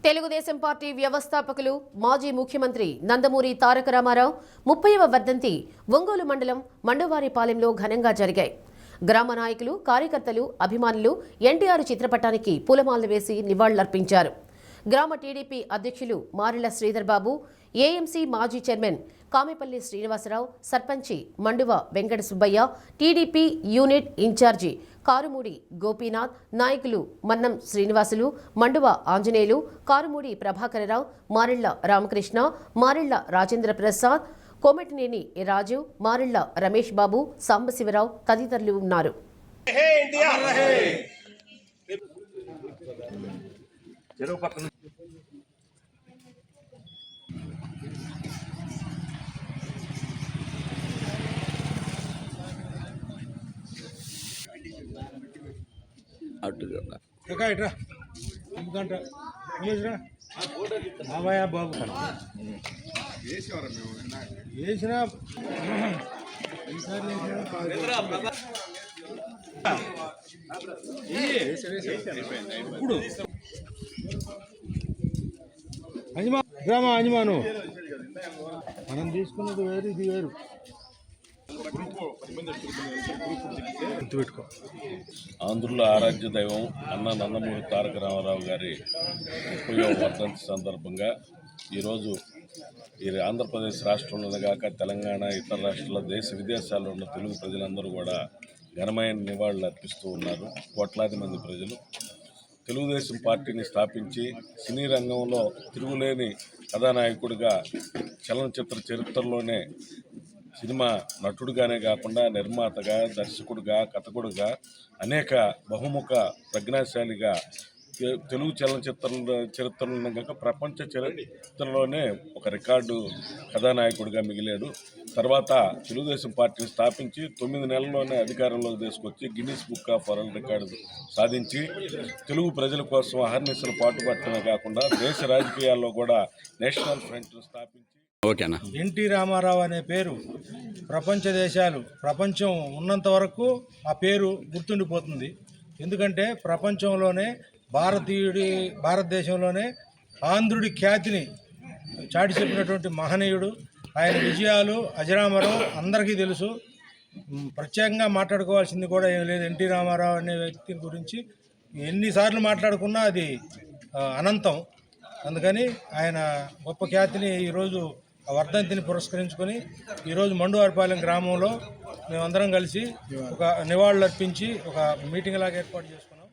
తెలుగుదేశం పార్టీ వ్యవస్థాపకులు మాజీ ముఖ్యమంత్రి నందమూరి తారక రామారావు 30వ వర్ధంతి ఒంగోలు మండలం మండవారిపాలెంలో ఘనంగా జరిగాయి. గ్రామ నాయకులు, కార్యకర్తలు, అభిమానులు ఎన్టీఆర్ చిత్రపటానికి పూలమాలలు వేసి నివాళులర్పించారు. గ్రామ టీడీపీ అధ్యక్షులు మారిళ్ల శ్రీధర్ బాబు, ఏఎంసీ మాజీ చైర్మన్ కామెపల్లి శ్రీనివాసరావు, సర్పంచి మండువ వెంకట సుబ్బయ్య, టీడీపీ యూనిట్ ఇన్ఛార్జి కారుమూడి గోపీనాథ్, నాయకులు మన్నం శ్రీనివాసులు, మండువ ఆంజనేయులు, కారుమూడి ప్రభాకరరావు, మారిళ్ల రామకృష్ణ, మారిళ్ల రాజేంద్ర ప్రసాద్, కోమటినేని రాజు, మారిళ్ల రమేష్ బాబు, సాంబశివరావు తదితరులు ఉన్నారు. బాబు వేసిన ఇప్పుడు అంజమాను మనం తీసుకున్నది వేరు, ఇది వేరు. ఆంధ్రుల ఆరాధ్య దైవం అన్న నందమూరి తారక రామారావు గారి 30వ వర్ధంతి సందర్భంగా ఈరోజు ఈ ఆంధ్రప్రదేశ్ రాష్ట్రంలోనే కాక తెలంగాణ, ఇతర రాష్ట్రాల దేశ విదేశాల్లో ఉన్న తెలుగు ప్రజలందరూ కూడా ఘనమైన నివాళులు అర్పిస్తూ ఉన్నారు. కోట్లాది మంది ప్రజలు తెలుగుదేశం పార్టీని స్థాపించి సినీ రంగంలో తిరుగులేని కథానాయకుడిగా, చలనచిత్ర చరిత్రలోనే సినిమా నటుడుగానే కాకుండా నిర్మాతగా, దర్శకుడిగా, కథకుడిగా, అనేక బహుముఖ ప్రజ్ఞాశాలిగా తెలుగు చరిత్రలో కాక ప్రపంచ చరిత్రలోనే ఒక రికార్డు కథానాయకుడిగా మిగిలాడు. తర్వాత తెలుగుదేశం పార్టీని స్థాపించి 9 నెలల్లోనే అధికారంలోకి తీసుకొచ్చి Guinness book of world record సాధించి తెలుగు ప్రజల కోసం అహర్నిశలు పాటుపడటమే కాకుండా దేశ రాజకీయాల్లో కూడా నేషనల్ ఫ్రంట్ను స్థాపించి ఎన్టీ రామారావు అనే పేరు ప్రపంచం ఉన్నంత వరకు ఆ పేరు గుర్తుండిపోతుంది. ఎందుకంటే ప్రపంచంలోనే భారతదేశంలోనే ఆంధ్రుడి ఖ్యాతిని చాటి చెప్పినటువంటి మహనీయుడు. ఆయన విజయాలు అజరామరం, అందరికీ తెలుసు. ప్రత్యేకంగా మాట్లాడుకోవాల్సింది కూడా ఏం లేదు. ఎన్టీ రామారావు అనే వ్యక్తి గురించి ఎన్నిసార్లు మాట్లాడుకున్నా అది అనంతం. అందుకని ఆయన గొప్ప ఖ్యాతిని ఈరోజు ఆ వర్ధంతిని పురస్కరించుకొని ఈరోజు మండువారిపాలెం గ్రామంలో మేమందరం కలిసి ఒక నివాళులు అర్పించి ఒక మీటింగ్ లాగా ఏర్పాటు చేసుకున్నాం.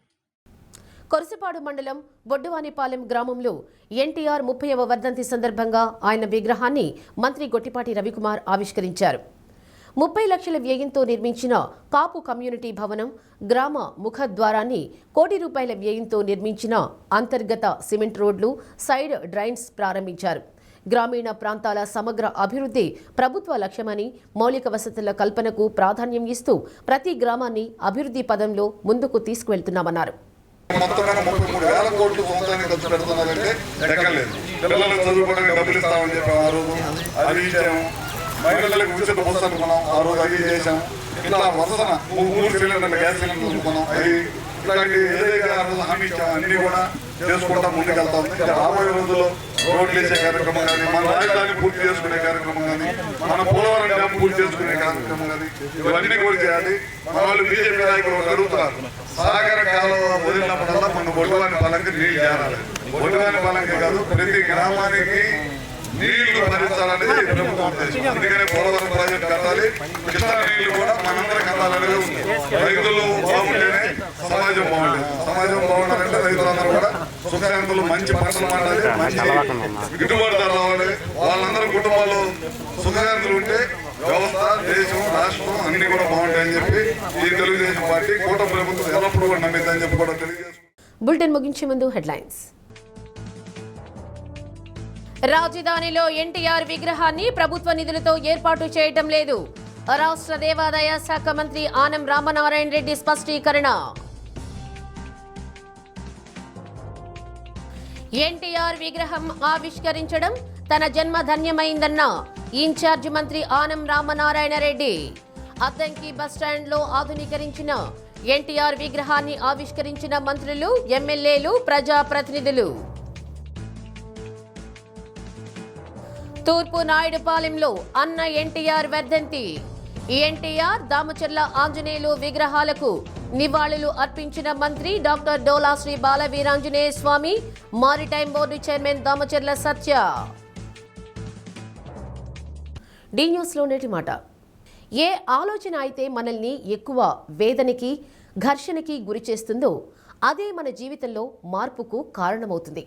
కొరసపాడు మండలం బొడ్డువానిపాలెం గ్రామంలో ఎన్టీఆర్ 30వ వర్ధంతి సందర్భంగా ఆయన విగ్రహాన్ని మంత్రి గొట్టిపాటి రవికుమార్ ఆవిష్కరించారు. 30 లక్షల వ్యయంతో నిర్మించిన కాపు కమ్యూనిటీ భవనం, గ్రామ ముఖద్వారాన్ని, కోటి రూపాయల వ్యయంతో నిర్మించిన అంతర్గత సిమెంట్ రోడ్లు, సైడ్ డ్రైన్స్ ప్రారంభించారు. గ్రామీణ ప్రాంతాల సమగ్ర అభివృద్ధి ప్రభుత్వ లక్ష్యమని, మౌలిక వసతుల కల్పనకు ప్రాధాన్యం ఇస్తూ ప్రతి గ్రామాన్ని అభివృద్ధి పదంలో ముందుకు తీసుకువెళ్తున్నామన్నారు. మొత్తంగా 33,000 కోట్లు సంవత్సరానికి ఖర్చు పెడుతున్నారంటే ఎక్కర్లేదు. పిల్లలకు చదువుకోవడానికి డబ్బులు ఇస్తామని చెప్పి ఆ రోజు అది ఇచ్చాము. మహిళలకు ఉచిత బస్సు అనుకున్నాం, ఆ రోజు అది చేసాం. ఇట్లా వరుసన 3 సిలిండర్ల గ్యాస్ సిలిండర్ అనుకున్నాం. అది ఇట్లాంటి ఏదైతే ఆ రోజు హామీ ఇచ్చామో అన్ని కూడా చేసుకుంటా ముందుకెళ్తాం. ఇంకా రాబోయే రోజుల్లో రోడ్లు వేసే కార్యక్రమం కానీ, మన రాజధాని పూర్తి చేసుకునే కార్యక్రమం కానీ, మన పోలవరం డ్యామ్ పూర్తి చేసుకునే కార్యక్రమం కానీ, ఇవన్నీ కూడా చేయాలి. మన వాళ్ళు బీజేపీ నాయకులు అడుగుతున్నారు, సాగర కాలం వదిలినప్పుడల్లా మన బొడ్డువానిపాలెంకి నీళ్ళు చేరాలి. బొడ్డువానిపాలెంకి కాదు, ప్రతి గ్రామానికి నీళ్లు భరించాలనేది ప్రభుత్వం ఉద్దేశం. అందుకనే పోలవరం ప్రాజెక్టు కట్టాలి. కృష్ణా నీళ్లు కూడా మనందరికి అందాలనేది ఉంది. రైతులు బాగుంటేనే సమాజం బాగుంటుంది. సమాజం బాగుండాలంటే రైతులందరూ కూడా సుఖశాంతులు, మంచి పంటలు పండాలి, మంచి గిట్టుబాటు ధర రావాలి. వాళ్ళందరూ కుటుంబాలు సుఖశాంతులు ఉంటే వ్యవస్థ, దేశం, రాష్ట్రం అన్ని కూడా బాగుంటాయని చెప్పి ఈ తెలుగుదేశం పార్టీ కూటమి ప్రభుత్వం ఎల్లప్పుడూ కూడా నమ్మిద్దని చెప్పి కూడా తెలియజేస్తుంది. బులెటిన్ ముగించే ముందు హెడ్లైన్స్. రాజధానిలో ఎన్టీఆర్ విగ్రహాన్ని ప్రభుత్వ నిధులతో ఏర్పాటు చేయడం లేదు. రాష్ట్ర దేవాదాయ శాఖ మంత్రి ఆనం రామనారాయణ రెడ్డి స్పష్టీకరణ. ఎన్టీఆర్ విగ్రహం ఆవిష్కరించడం తన జన్మ ధన్యమైందన్న ఇన్ఛార్జ్ మంత్రి ఆనం రామనారాయణ రెడ్డి. అద్దంకి బస్టాండ్లో ఆధునీకరించిన ఎన్టీఆర్ విగ్రహాన్ని ఆవిష్కరించిన మంత్రులు, ఎమ్మెల్యేలు, ప్రజాప్రతినిధులు. తూర్పు నాయుడుపాలెంలో అన్న ఎన్టీఆర్ వర్ధంతి. ఎన్టీఆర్, దామచర్ల ఆంజనేయులు విగ్రహాలకు నివాళులు అర్పించిన మంత్రి డాక్టర్ డోలా శ్రీ బాలవీరాంజనేయ స్వామి, మారిటైమ్ బోర్డు చైర్మన్ దామచర్ల సత్య. డి న్యూస్లో నేటి మాట. ఏ ఆలోచన అయితే మనల్ని ఎక్కువ వేదనకి, ఘర్షణకి గురి చేస్తుందో అదే మన జీవితంలో మార్పుకు కారణమవుతుంది.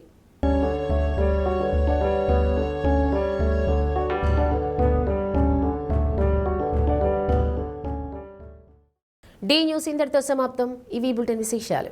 డి న్యూస్ ఇంతటితో సమాప్తం. ఇవి బులెటిన్ విశేషాలు.